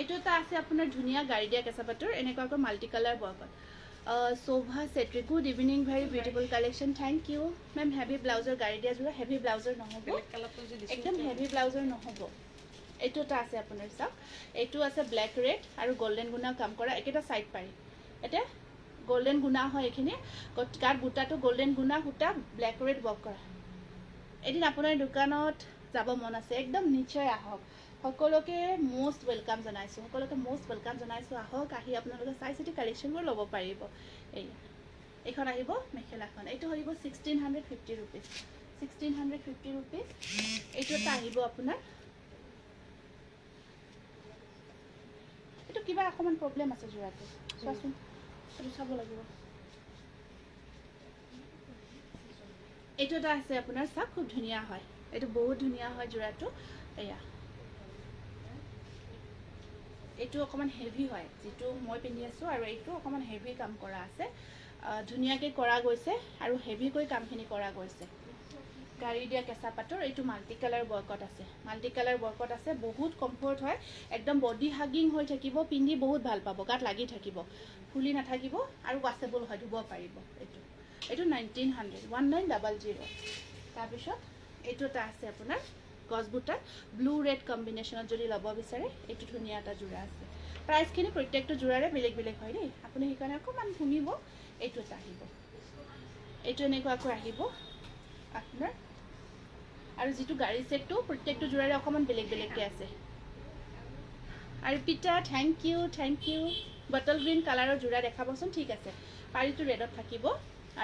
এইটো এটা আছে আপোনাৰ ধুনীয়া গাড়ী দিয়া কেঁচা পাটৰ এনেকুৱাকৈ মাল্টি কালাৰ বৰ্কত Shobha Chetri good evening very beautiful collection thank you ma'am heavy ব্লাউজৰ গাড়ী দিয়া যোৰা হেভি ব্লাউজৰ নহ'ব একদম হেভি ব্লাউজৰ নহ'ব এইটো এটা আছে আপোনাৰ চাওক এইটো আছে ব্লেক ৰেড আৰু গল্ডেন গুণা কাম কৰা একেটা চাইড পাৰি এতিয়া গোল্ডেন গুণা হয় এইখিনি গাত বুটাটো গোল্ডেন গুণা সূতা ব্লেক ৰেড ৱৰ্ক কৰা এদিন আপোনাৰ দোকানত যাব মন আছে একদম নিশ্চয় আহক সকলোকে মোষ্ট ৱেলকাম জনাইছোঁ সকলোকে মোষ্ট ৱেলকাম জনাইছোঁ আহক আহি আপোনালোকে চাই চিতি কালেকশ্যনবোৰ ল'ব পাৰিব এইখন আহিব মেখেলাখন এইটো আহিব 1650 ৰুপিজ 1650 ৰুপিজ এইটো এটা আহিব আপোনাৰ এইটো কিবা অকণমান প্ৰব্লেম আছে যোৰাটো চোৱাচোন এইটো চাব লাগিব এইটো এটা আছে আপোনাৰ চাওক খুব ধুনীয়া হয় এইটো বহুত ধুনীয়া হয় যোৰাটো এয়া এইটো অকণমান হেভি হয় যিটো মই পিন্ধি আছোঁ আৰু এইটো অকণমান হেভি কাম কৰা আছে ধুনীয়াকৈ কৰা গৈছে আৰু হেভিকৈ কামখিনি কৰা গৈছে গাড়ী দিয়া কেঁচা পাটৰ এইটো মাল্টি কালাৰ ৱৰ্কত আছে বহুত কমফৰ্ট হয় একদম বডি হাগিং হৈ থাকিব পিন্ধি বহুত ভাল পাব গাত লাগি থাকিব ফুলি নাথাকিব আৰু ৱাছেবল হয় ধুব পাৰিব এইটো 1900 1900 তাৰপিছত এইটো এটা আছে আপোনাৰ গছবুটাৰ ব্লু ৰেড কম্বিনেশ্যনত যদি ল'ব বিচাৰে এইটো ধুনীয়া এটা যোৰা আছে প্ৰাইচখিনি প্ৰত্যেকটো যোৰাৰে বেলেগ বেলেগ হয় দেই আপুনি সেইকাৰণে অকণমান শুনিব এইটো এটা আহিব এইটো এনেকুৱাকৈ আহিব আপোনাৰ আৰু যিটো গাড়ী ছেটটো প্ৰত্যেকটো যোৰাৰে অকণমান বেলেগ বেলেগকৈ আছে আৰু পিতা থেংক ইউ বটল গ্ৰীণ কালাৰৰ যোৰা দেখাবচোন ঠিক আছে পাৰিটো ৰেডত থাকিব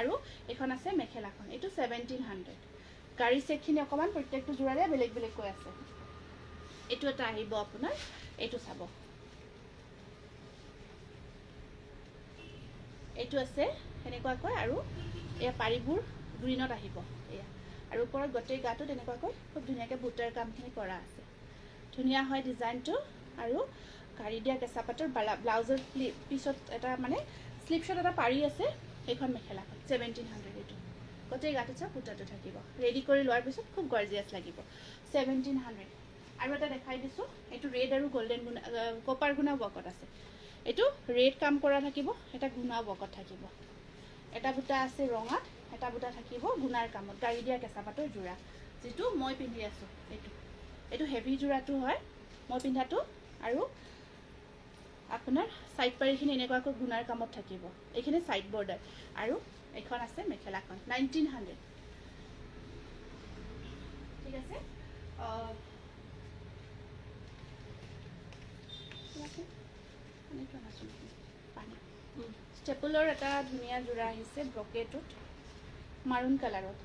আৰু এইখন আছে মেখেলাখন এইটো 1700 গাড়ী ছেটখিনি অকণমান প্ৰত্যেকটো যোৰাৰে বেলেগ বেলেগকৈ আছে এইটো এটা আহিব আপোনাৰ এইটো চাব এইটো আছে এনেকুৱাকৈ আৰু এয়া পাৰিবোৰ গ্ৰীণত আহিব এয়া আৰু ওপৰত গোটেই গাটো তেনেকুৱাকৈ খুব ধুনীয়াকৈ বুটাৰ কামখিনি কৰা আছে ধুনীয়া হয় ডিজাইনটো আৰু গাড়ী দিয়া কেঁচা পাটৰ ব্লাউজৰ পিছত এটা মানে স্লিভছত এটা পাৰি আছে এইখন মেখেলাখন 1700 এইটো গোটেই গাটো চাওক বুটাৰটো থাকিব ৰেডি কৰি লোৱাৰ পিছত খুব গৰ্জিয়াছ লাগিব 1700 আৰু এটা দেখাই দিছোঁ এইটো ৰেড আৰু গল্ডেন গুণা কপাৰ গুণা ৱৰ্কত আছে এইটো ৰেড কাম কৰা থাকিব এটা গুণা ৱৰ্কত থাকিব এটা বুটা আছে ৰঙাত এটা বুটা থাকিব গুণাৰ কামত গাড়ী দিয়া কেঁচা পাটৰ যোৰা যিটো মই পিন্ধি আছোঁ এইটো হেভি যোৰাটো হয় মই পিন্ধাটো আৰু আপোনাৰ সাইড পাৰিখিনি এনেকুৱাকৈ গুণাৰ কামত থাকিব এইখিনি সাইড বৰ্ডাৰ আৰু এইখন আছে মেখেলাখন 1900 ঠিক আছে ষ্টেপলৰ এটা ধুনীয়া যোৰা আহিছে ব্ৰকেটত মাৰুন কালাৰত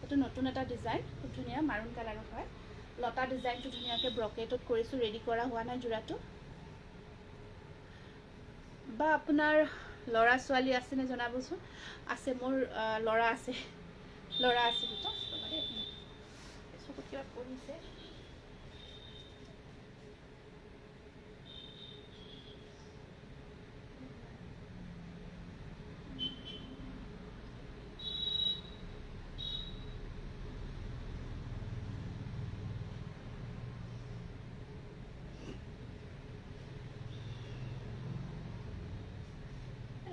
এইটো নতুন এটা ডিজাইন খুব ধুনীয়া মাৰুন কালাৰত হয় লতা ডিজাইনটো ধুনীয়াকৈ ব্ৰকেটত কৰিছোঁ ৰেডি কৰা হোৱা নাই যোৰাটো বা আপোনাৰ ল'ৰা ছোৱালী আছেনে জনাবচোন আছে মোৰ ল'ৰা আছে দুটা চকুত কিবা পৰিছে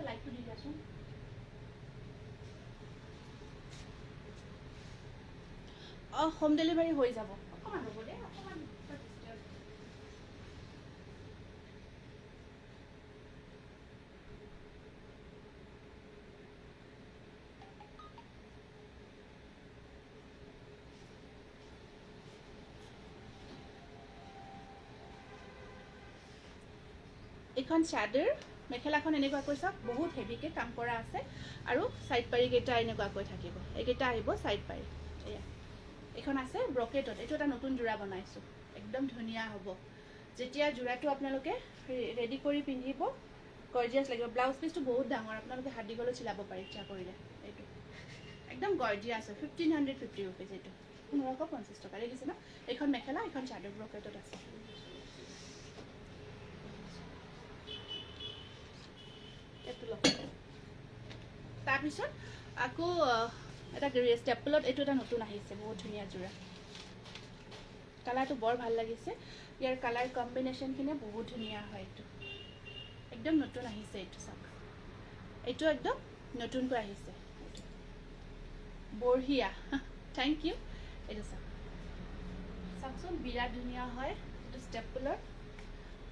লাইটটো দি দিয়াচোন হোম ডেলিভাৰী হৈ যাব অকণমান হ'ব দেই অকণমান এইখন চাদৰ মেখেলাখন এনেকুৱাকৈ চাওক বহুত হেভিকৈ কাম কৰা আছে আৰু সাইড পাৰিকেইটা এনেকুৱাকৈ থাকিব এইকেইটা আহিব সাইড পাৰি এয়া এইখন আছে ব্ৰকেটত এইটো এটা নতুন যোৰা বনাইছোঁ একদম ধুনীয়া হ'ব যেতিয়া যোৰাটো আপোনালোকে ৰেডি কৰি পিন্ধিব গৰ্জিয়াছ লাগিব ব্লাউজ পিচটো বহুত ডাঙৰ আপোনালোকে হাত দীঘলৈ চিলাব পাৰে ইচ্ছা কৰিলে এইটো একদম গৰ্জিয়াছ হয় 1550 ৰুপিজ এইটো 1550 টকা দেখিছে না এইখন মেখেলা এইখন চাদৰ ব্ৰকেটত আছে এইটো লওক তাৰপিছত আকৌ এটা ষ্টেপলত এইটো এটা নতুন আহিছে বহুত ধুনীয়া যোৰা কালাৰটো বৰ ভাল লাগিছে ইয়াৰ কালাৰ কম্বিনেশ্যনখিনি বহুত ধুনীয়া হয় এইটো একদম নতুন আহিছে এইটো চাওক এইটো একদম নতুনকৈ আহিছে বঢ়িয়া থেংক ইউ এইটো চাওক চাওকচোন বিৰাট ধুনীয়া হয় এইটো ষ্টেপলৰ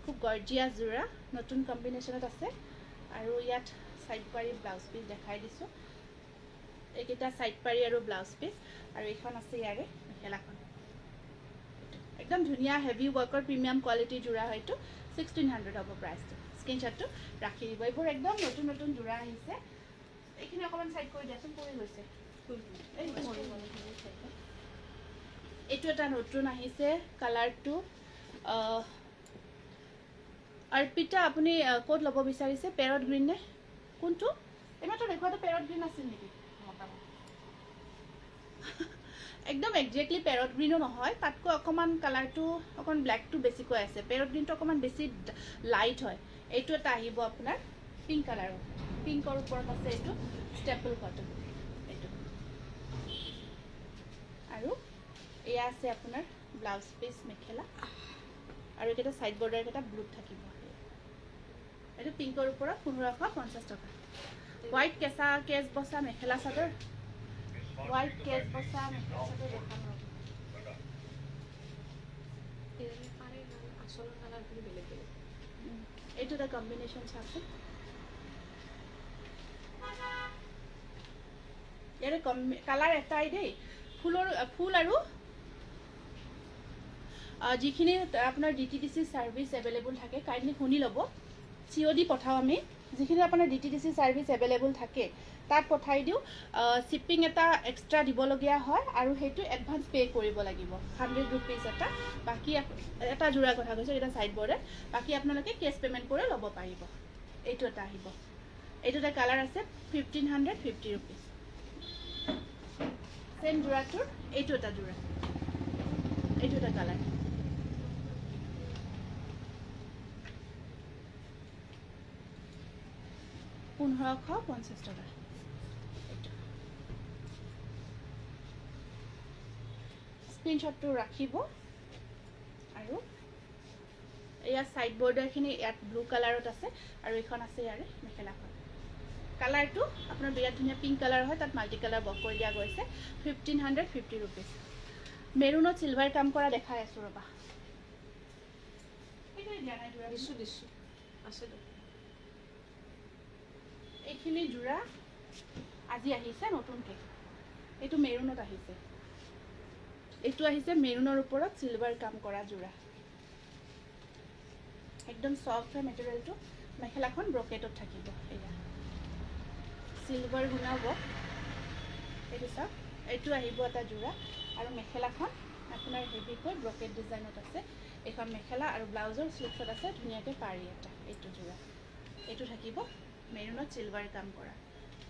খুব গৰ্জিয়াছ যোৰা নতুন কম্বিনেশ্যনত আছে আৰু ইয়াত সাইড পাৰি ব্লাউজ পিস দেখাই দিছোঁ এইকেইটা সাইড পাৰি আৰু ব্লাউজ পিস আৰু এইখন আছে ইয়াৰে মেখেলাখন একদম ধুনীয়া হেভি ওয়াৰ্কৰ প্ৰিমিয়াম কোৱালিটি যোৰা হয়তো 1600 হ'ব প্ৰাইসটো স্ক্ৰিনশ্বটটো ৰাখি দিব এইবোৰ একদম নতুন নতুন যোৰা আহিছে এইখিনি অকমান সাইড কৰি দিয়াচোন পৰি গৈছে এইটো এটা নতুন আহিছে কালাৰটো অৰ্পিতা আপুনি কোড ল'ব বিচাৰিছে পেৰট গ্ৰীন নে কোনটো এমাত্ৰ দেখুৱাটো পেৰট গ্ৰীন আছিল নেকি একদম এক্সাক্টলি পেৰট গ্ৰীনো নহয় তাতকৈ অকমান কালাৰটো অকন ব্ল্যাকটো বেছিকৈ আছে পেৰট গ্ৰীনটো অকমান বেছি লাইট হয় এইটো এটা আহিব আপোনাৰ পিংক কালাৰৰ পিংকৰ ওপৰত আছে এইটো ষ্টেপল কটন এইটো আৰু এয়া আছে আপোনাৰ ব্লাউজ পিস মেখেলা আৰু এটা সাইড বৰ্ডাৰ এটা ব্লু থাকিব এইটো পিংকৰ ওপৰত 1550 টকা হোৱাইট কেঁচা কেজ বসা মেখেলা চাদৰ হোৱাইট কেজ বসা মেখেলা চাদৰ দেখাম আসল কালাৰগুলো বেলেগ বেলেগ এইটো এটা কম্বিনেশ্যন চাওকচোন ইয়াৰে কালাৰ এটাই দেই ফুল আৰু যিখিনি আপোনাৰ ডিটিডিসি সাৰ্ভিস এভেইলেবল থাকে কাইন্ডলি শুনি ল'ব COD পঠাও আমি যিখিনি আপোনাৰ ডিটিডিসি সাৰ্ভিস এভেইলেবল থাকে তাত পঠাই দিও শিপিং এটা এক্সট্ৰা দিবলগীয়া হয় আৰু হেতু এডভান্স পে কৰিব লাগিব 100 रुपीस এটা বাকি এটা জোৰা কথা কৈছো এটা সাইড বৰ্ডাৰ বাকি আপোনালোকে কেশ পেমেন্ট কৰি ল'ব পাৰিব এইটো এটা আহিব এইটো এটা কালাৰ আছে 1550 रुपीस সেম জোৰাটোৰ এইটো এটা জোৰা এইটো এটা কালাৰ 1550 টকা স্ক্ৰিনশটটো ৰাখিব আৰু এয়া সাইড বৰ্ডাৰখিনি ইয়াত ব্লু কালাৰত আছে আৰু এখন আছে ইয়াৰে মেখেলাখন কালাৰটো আপোনাৰ বিৰাট ধুনীয়া পিংক কালাৰ হয় তাত মাল্টি কালাৰ বক কৰি দিয়া গৈছে 1550 रुपीस মেৰুনত সিলভাৰ কাম কৰা দেখাই আছো ৰবা এইটো দিয়া নাই জোৰা দিছো আছে তো এইখিনি জোৰা আজি আহিছে নতুনকে এইটো মেৰুনত আহিছে এইটো আহিছে মেৰুনৰ ওপৰত সিলভাৰ কাম কৰা জোৰা একদম সফট হয় মেটেৰিয়েলটো মেখেলাখন ব্ৰকেটত থাকিব এয়া সিলভাৰ গুণাব এইটো চাওক এইটো আহিব এটা জোৰা আৰু মেখেলাখন আপোনাৰ হেভিকৈ ব্ৰকেট ডিজাইনত আছে এখন মেখেলা আৰু ব্লাউজৰ স্লিপছত আছে ধুনীয়াকৈ পাৰি এটা এইটো জোৰা এইটো থাকিব মেৰুনত সিলভাৰ কাম কৰা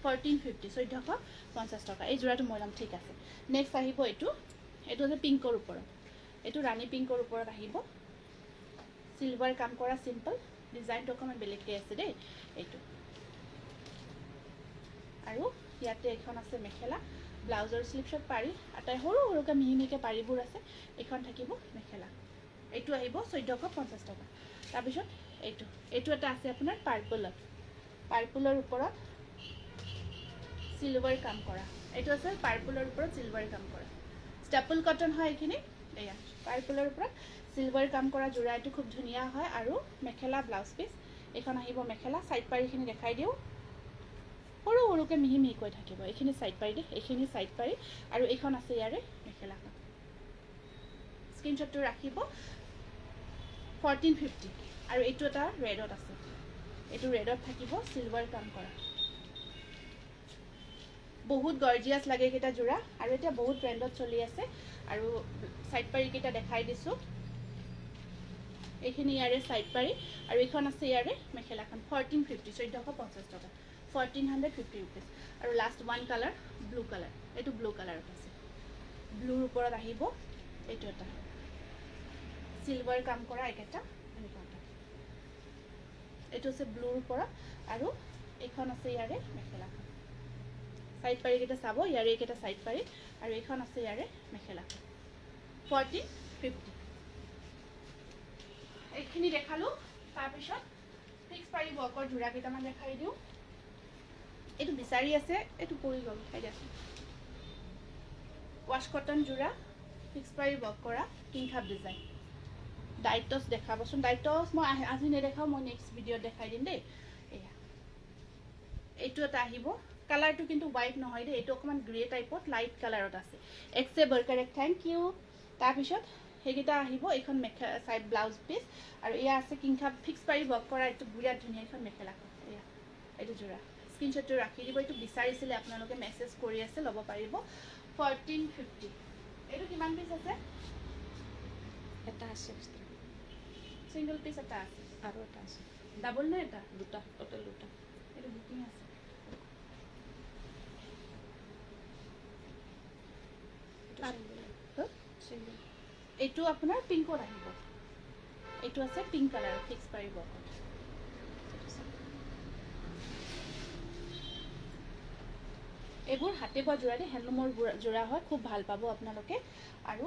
1450 1450 টকা এই জোৰাটো মই লম ঠিক আছে নেক্সট আহিব এইটো আছে পিংকৰ ওপৰত এইটো ৰাণী পিংকৰ ওপৰত আহিব সিলভাৰ কাম কৰা সিম্পল ডিজাইনটো অকমান বেলেগকৈ আছে দেই এইটো আৰু ইয়াতে এখন আছে মেখেলা ব্লাউজৰ স্লিপছত পাৰি আটাই সৰু সৰুকৈ মিহি মিহিকৈ পাৰিবোৰ আছে এখন থাকিব মেখেলা এইটো আহিব 1450 টকা তাৰপিছত এইটো এটা আছে আপোনাৰ পাৰ্পলৰ ওপৰত সিলভাৰ কাম কৰা এইটো আছে পাৰ্পলৰ ওপৰত সিলভাৰ কাম কৰা ষ্টেপল কটন হয় এইখিনি এয়া পাৰ্পলৰ ওপৰত সিলভাৰ কাম কৰা জোৰা এইটো খুব ধুনীয়া হয় আৰু মেখেলা ব্লাউজ পিস এখন আহিব মেখেলা সাইড পাৰিখিনি দেখাই দিও সৰু সৰুকৈ মিহি মিহিকৈ থাকিব এইখিনি সাইড পাৰি এইখিনি সাইড পাৰি আৰু এইখন আছে ইয়াৰে মেখেলাখন স্ক্ৰিনশ্বটটো ৰাখিব 1450 আৰু এইটো এটা ৰেডত আছে এইটো ৰেডত থাকিব সিলভাৰ কাম কৰা বহুত গৰ্জিয়াস লাগে কেটা জোৰা আৰু এটা বহুত ট্ৰেন্ডত চলি আছে আৰু সাইড পাৰি কেটা দেখাই দিছো এইখিনি ইয়াৰে সাইড পাৰি আৰু এইখন আছে ইয়াৰে মেখেলাখন 1450 1450 টকা 1450 रुपीस আৰু last one colour blue colour এইটো ব্লু কালাৰত আছে ব্লুৰ ওপৰত আহিব এইটো এটা চিলভাৰ কাম কৰা এইকেইটা এনেকুৱা এটা এইটো হৈছে ব্লুৰ ওপৰত আৰু এইখন আছে ইয়াৰে মেখেলাখন সাইড পাৰিকেইটা চাব ইয়াৰে এইকেইটা সাইড পাৰি আৰু এইখন আছে ইয়াৰে মেখেলাখন 1450 এইখিনি দেখালো তাৰপিছত ফিক্স পাৰি ৱৰ্কৰ যোৰা কেইটামান দেখাই দিওঁ এইটো বিচাৰি আছে এইটো পৰি গ'ল খাই দিয়াচোন ৱাছ কটন যোৰা ফিক্স পাৰি ৱৰ্ক কৰা কিংখাপ ডিজাইন ডাইটছ দেখাবচোন ডাইটছ মই আজি নেদেখাওঁ মই নেক্সট ভিডিঅ'ত দেখাই দিম দেই এয়া এইটো এটা আহিব কালাৰটো কিন্তু হোৱাইট নহয় দেই এইটো অকণমান গ্ৰে টাইপত লাইট কালাৰত আছে এক্সে বৰকাৰেক থেংক ইউ তাৰপিছত সেইকেইটা আহিব এইখন চাইড ব্লাউজ পিচ আৰু এয়া আছে কিংখাপ ফিক্স পাৰি ৱৰ্ক কৰা এইটো বিৰাট ধুনীয়া এইখন মেখেলাখন এয়া এইটো যোৰা স্ক্ৰীনশ্বটটো ৰাখি দিব এইটো বিচাৰিছিলে আপোনালোকে মেছেজ কৰি আছে ল'ব পাৰিব 1450 এইটো কিমান পিচ আছে এটা আছে extra। সিঙ্গল পিস এটা আছে আৰু এটা আছে ডাবল না এটা দুটা টোটাল দুটা এটা বুকিং আছে সিঙ্গেল এইটো আপোনাৰ পিংকত আহিব এইটো আছে পিংক কালাৰ ফিক্স পাৰিব এইবোৰ হাতে বোৱা যোৰা দেই হেণ্ডলুমৰ যোৰা হয় খুব ভাল পাব আপোনালোকে আৰু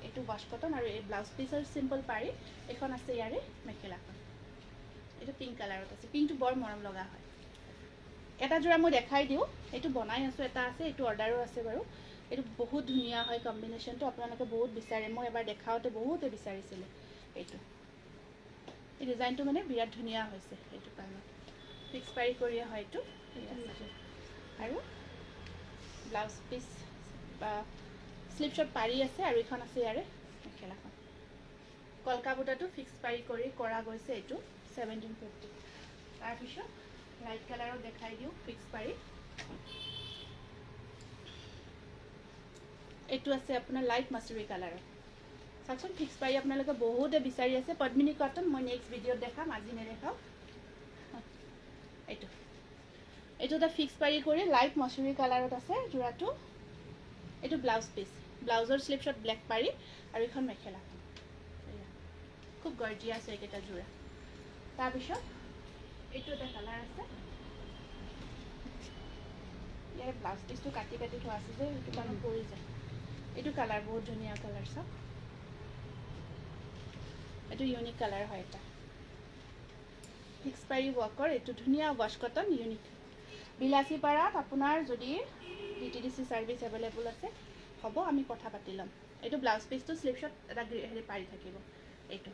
এইটো ৱাছ কটন আৰু এই ব্লাউজ পিচৰ চিম্পল পাৰি এইখন আছে ইয়াৰে মেখেলাখন এইটো পিংক কালাৰত আছে পিংকটো বৰ মৰম লগা হয় এটা যোৰা মই দেখাই দিওঁ এইটো বনাই আছোঁ এটা আছে এইটো অৰ্ডাৰো আছে বাৰু এইটো বহুত ধুনীয়া হয় কম্বিনেশ্যনটো আপোনালোকে বহুত বিচাৰে মই এবাৰ দেখাওঁতে বহুতে বিচাৰিছিলে এইটো এই ডিজাইনটো মানে বিৰাট ধুনীয়া হৈছে এইটো কাৰণে ফিক্স পাৰি কৰিয়ে হয় এইটো আৰু ব্লাউজ পিচ বা স্লিপ শ্বট পাৰি আছে আৰু এইখন আছে ইয়াৰে মেখেলাখন কলকা বুটাটো ফিক্স পাৰি কৰি কৰা গৈছে এইটো 1750 তাৰপিছত লাইট কালাৰত দেখাই দিওঁ ফিক্স পাৰি এইটো আছে আপোনাৰ লাইট মাছুৰী কালাৰৰ চাওকচোন ফিক্স পাৰি আপোনালোকে বহুতে বিচাৰি আছে পদ্মিনী কটন মই নেক্সট ভিডিঅ'ত দেখাম আজি নেদেখাওঁ এইটো এইটো এটা ফিক্স পাৰি কৰি লাইট মাছুৰী কালাৰত আছে যোৰাটো এইটো ব্লাউজ পিচ ব্লাউজৰ স্লিপ শ্বট ব্লেক পাৰি আৰু এইখন মেখেলাখন খুব গৰ্জিয়াছ এইকেইটা যোৰা তাৰপিছত এইটো এটা কালাৰ আছে ইয়াৰ ব্লাউজ পিচটো কাটি কাটি থোৱা আছে যে সেইটো কাৰণে পৰি যায় এইটো কালাৰ বহুত ধুনীয়া কালাৰ চাওক এইটো ইউনিক কালাৰ হয় এটা ফিক্স পাৰি ৱৰ্কৰ এইটো ধুনীয়া ৱাছ কটন ইউনিক বিলাচীপাৰাত আপোনাৰ যদি DTDC চাৰ্ভিচ এভেইলেবল আছে হ'ব আমি কথা পাতি ল'ম এইটো ব্লাউজ পিচটো স্লিপ শ্বট এটা হেৰি পাৰি থাকিব এইটো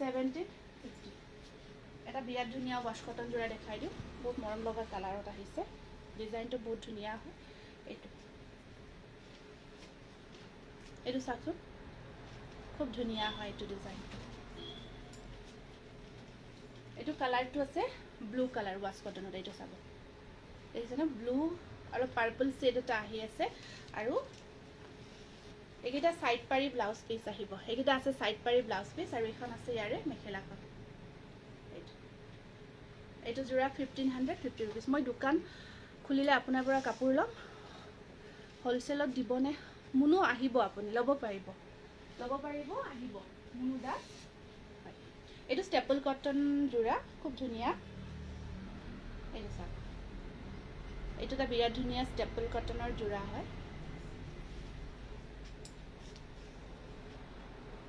1750 এটা বিৰাট ধুনীয়া ৱাছ কটন যোৰা দেখাই দিওঁ বহুত মৰম লগা কালাৰত আহিছে ডিজাইনটো বহুত ধুনীয়া হয় এইটো চাওকচোন খুব ধুনীয়া হয় এইটো ডিজাইন এইটো কালাৰটো আছে ব্লু কালাৰ ৱাছ কটনত এইটো চাব দেখিছেনে ব্লু আৰু পাৰ্পল শেড এটা আহি আছে আৰু এইকেইটা সাইড পাৰি ব্লাউজ পিচ আহিব এইকেইটা আছে সাইড পাৰি ব্লাউজ পিচ আৰু এইখন আছে ইয়াৰে মেখেলাখন এইটো যোৰা 1550 ৰুপিজ মই দোকান খুলিলে আপোনাৰ পৰা কাপোৰ ল'ম হোলচেলত দিবনে মুনো আহিব আপুনি ল'ব পাৰিব আহিব মুনো দাস হয় এইটো ষ্টেপল কটন যোৰা খুব ধুনীয়া এইটো চাওক এইটো এটা বিৰাট ধুনীয়া ষ্টেপল কটনৰ যোৰা হয়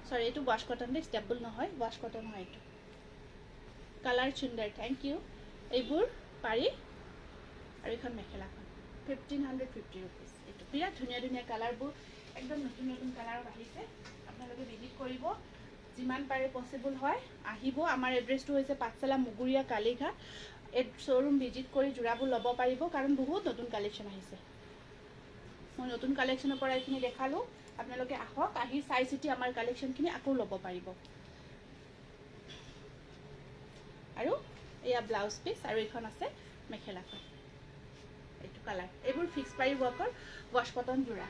সৰি এইটো ৱাছ কটন দেই ষ্টেপল নহয় ৱাছ কটন হয় এইটো কালাৰ সুন্দৰ থেংক ইউ এইবোৰ পাৰি আৰু এইখন মেখেলাখন 1550 ৰুপিজ এইটো বিৰাট ধুনীয়া ধুনীয়া কালাৰবোৰ একদম নতুন নতুন কালাৰত আহিছে আপোনালোকে ভিজিট কৰিব যিমান পাৰে পচিবল হয় আহিব আমাৰ এড্ৰেছটো হৈছে পাঠশালা মুগুৰীয়া কালীঘাট এই শ্ব'ৰুম ভিজিট কৰি যোৰাবোৰ ল'ব পাৰিব কাৰণ বহুত নতুন কালেকশ্যন আহিছে মই নতুন কালেকশ্যনৰ পৰা এইখিনি দেখালোঁ আপোনালোকে আহক আহি চাই চিতি আমাৰ কালেকশ্যনখিনি আকৌ ল'ব পাৰিব আৰু এয়া ব্লাউজ পিচ আৰু এইখন আছে মেখেলাখন এইটো কালাৰ এইবোৰ ফিক্স পাৰি ৱৰ্কৰ ৱাছ কটন যোৰা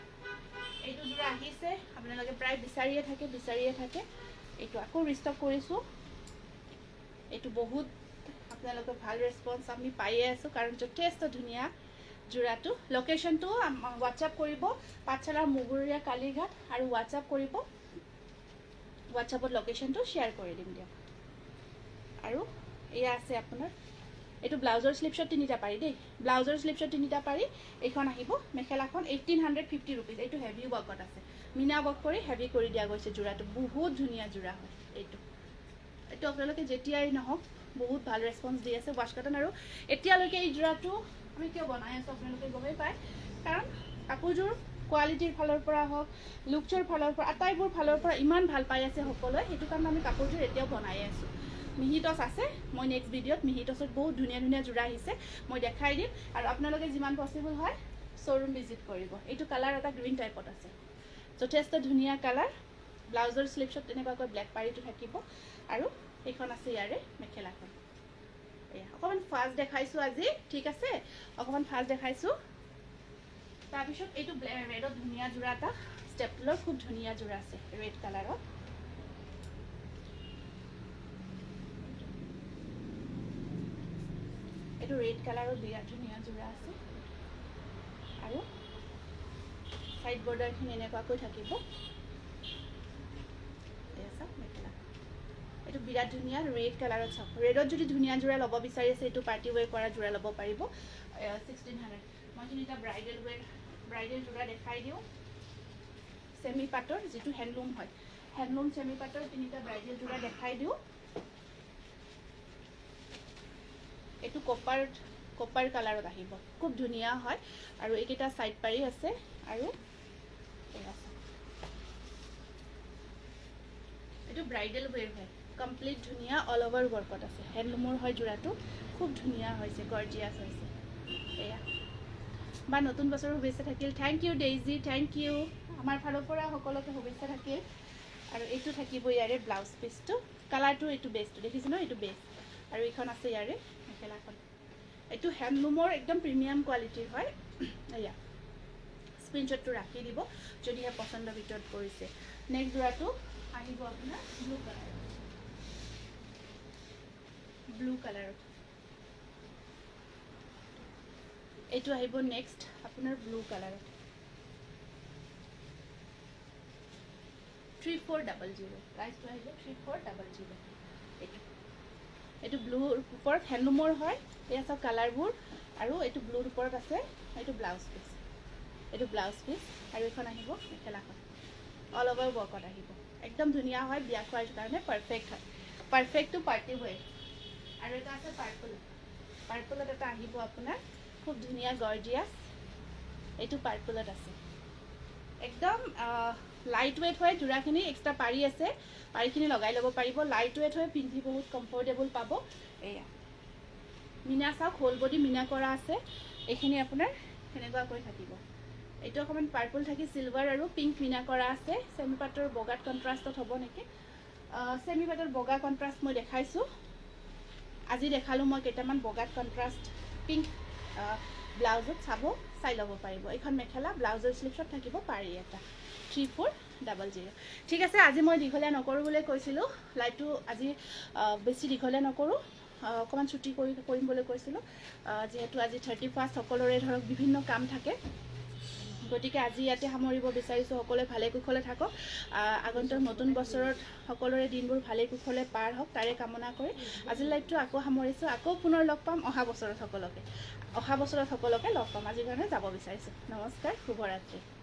এইটো যোৰা আহিছে আপোনালোকে প্ৰায় বিচাৰিয়ে থাকে এইটো আকৌ ৰিষ্টক কৰিছোঁ এইটো বহুত আপোনালোকৰ ভাল ৰেছপন্স আমি পায়ে আছোঁ কাৰণ যথেষ্ট ধুনীয়া যোৰাটো লোকেশ্যনটো হোৱাটছআপ কৰিব পাঠশালা মুগুৰীয়া কালীঘাট আৰু হোৱাটছআপ কৰিব হোৱাটছআপত লোকেশ্যনটো শ্বেয়াৰ কৰি দিম দিয়ক আৰু এয়া আছে আপোনাৰ এইটো ব্লাউজৰ স্লিপছত 3টা পাৰি দেই ব্লাউজৰ স্লিপছত 3টা পাৰি এইখন আহিব মেখেলাখন 1850 ৰুপিজ এইটো হেভি ৱৰ্কত আছে মিনা ৱৰ্ক কৰি হেভি কৰি দিয়া গৈছে যোৰাটো বহুত ধুনীয়া যোৰা হয় এইটো আপোনালোকে যেতিয়াই নহওক বহুত ভাল ৰেছপন্স দি আছে ৱাছ কটন আৰু এতিয়ালৈকে এই যোৰাটো আমি কিয় বনাই আছোঁ আপোনালোকে গমেই পায় কাৰণ কাপোৰযোৰ কোৱালিটিৰ ফালৰ পৰা হওক লুকছৰ ফালৰ পৰা আটাইবোৰ ফালৰ পৰা ইমান ভাল পাই আছে সকলোৱে সেইটো কাৰণে আমি কাপোৰযোৰ এতিয়াও বনাই আছোঁ মিহি টচ আছে মই নেক্সট ভিডিঅ'ত মিহি টচত বহুত ধুনীয়া ধুনীয়া যোৰা আহিছে মই দেখাই দিম আৰু আপোনালোকে যিমান পচিবল হয় শ্ব'ৰুম ভিজিট কৰিব এইটো কালাৰ এটা গ্ৰীণ টাইপত আছে যথেষ্ট ধুনীয়া কালাৰ ব্লাউজৰ স্লিপছত তেনেকুৱাকৈ ব্লেক পাৰীটো থাকিব আৰু এইখন আছে ইয়াৰে মেখেলাখন এয়া অকণমান ফাষ্ট দেখাইছোঁ আজি ঠিক আছে অকণমান ফাষ্ট দেখাইছোঁ তাৰপিছত এইটো ৰেডত ধুনীয়া যোৰা এটা ষ্টেপলৰ খুব ধুনীয়া যোৰা আছে ৰেড কালাৰত এইটো ৰেড কালাৰত বিৰাট ধুনীয়া যোৰা আছে আৰু সাইড বৰ্ডাৰখিনি এনেকুৱাকৈ থাকিব এয়া চাওক মেখেলা এইটো বিৰাট ধুনীয়া ৰেড কালাৰত চাওক ৰেডত যদি ধুনীয়া যোৰা ল'ব বিচাৰি আছে এইটো পাৰ্টি ৱেৰ কৰা যোৰা ল'ব পাৰিব 1600 মই তিনিটা ব্ৰাইডেল যোৰা দেখাই দিওঁ চেমি পাটৰ যিটো হেণ্ডলুম হয় হেণ্ডলুম চেমি পাটৰ তিনিটা ব্ৰাইডেল যোৰা দেখাই দিওঁ এইটো কপাৰ কালাৰত আহিব খুব ধুনীয়া হয় আৰু এইকেইটা সাইড পাৰি আছে আৰু এইটো ব্ৰাইডেল ৱেৰ হয় কমপ্লিট ধুনীয়া অল ওভাৰ ৱৰ্কত আছে হেণ্ডলুমৰ হয় যোৰাটো খুব ধুনীয়া হৈছে গৰ্জিয়াছ হৈছে এয়া বা নতুন বছৰৰ শুভেচ্ছা থাকিল thank you Daisy thank you আমাৰ ফালৰ পৰা সকলোকে শুভেচ্ছা থাকিল আৰু এইটো থাকিব ইয়াৰে ব্লাউজ পিচটো কালাৰটো এইটো বেষ্টটো দেখিছে ন এইটো বেষ্ট আৰু এইখন আছে ইয়াৰে মেখেলাখন এইটো হেণ্ডলুমৰ একদম প্ৰিমিয়াম কোৱালিটিৰ হয় এয়া স্ক্ৰীনশ্বটটো ৰাখি দিব যদিহে পচন্দৰ ভিতৰত পৰিছে নেক্সট যোৰাটো আহিব আপোনাৰ ব্লু কালাৰত এইটো আহিব নেক্সট আপোনাৰ ব্লু কালাৰত 3400 প্ৰাইচটো আহিব 3400 এইটো ব্লুৰ ওপৰত হেণ্ডলুমৰ হয় এয়া চব কালাৰবোৰ আৰু এইটো ব্লুৰ ওপৰত আছে এইটো ব্লাউজ পিচ আৰু এইখন আহিব মেখেলাখন অল ওভাৰ ৱৰ্কত আহিব একদম ধুনীয়া হয় বিয়া খোৱাৰ কাৰণে পাৰফেক্ট হয় পাৰফেক্ট টু পাৰ্টি ৱেৰ আৰু এটা আছে পাৰ্পলত এটা আহিব আপোনাৰ খুব ধুনীয়া গৰ্জিয়াছ এইটো পাৰ্পলত আছে একদম লাইট ৱেট হয় যোৰাখিনি এক্সট্ৰা পাৰি আছে পাৰিখিনি লগাই ল'ব পাৰিব লাইট ৱেট হয় পিন্ধি বহুত কমফৰ্টেবল পাব এয়া মিনা চাওক হোল বডি মিনা কৰা আছে এইখিনি আপোনাৰ সেনেকুৱাকৈ থাকিব এইটো অকণমান পাৰ্পল থাকি চিলভাৰ আৰু পিংক মিনা কৰা আছে চেমি পাটৰ বগাত কণ্ট্ৰাষ্টত হ'ব নেকি চেমি পাটৰ বগা কণ্ট্ৰাষ্ট মই দেখাইছোঁ আজি দেখালোঁ মই কেইটামান বগাত কণ্ট্ৰাষ্ট পিংক ব্লাউজত চাই ল'ব পাৰিব এইখন মেখেলা ব্লাউজৰ স্লিপছত থাকিব পাৰি এটা 3400 ঠিক আছে আজি মই দীঘলীয়া নকৰোঁ বুলি কৈছিলোঁ লাইভটো আজি বেছি দীঘলীয়া নকৰোঁ অকণমান ছুটি কৰিম বুলি কৈছিলোঁ যিহেতু আজি 31 সকলোৰে ধৰক বিভিন্ন কাম থাকে গতিকে আজি ইয়াতে সামৰিব বিচাৰিছোঁ সকলোৱে ভালে কুশলে থাকক আগন্তুক নতুন বছৰত সকলোৰে দিনবোৰ ভালে কুশলে পাৰ হওক তাৰে কামনা কৰি আজিৰ লাইভটো আকৌ সামৰিছোঁ আকৌ পুনৰ লগ পাম অহা বছৰত সকলোকে লগ পাম আজিৰ কাৰণে যাব বিচাৰিছোঁ নমস্কাৰ শুভৰাত্ৰি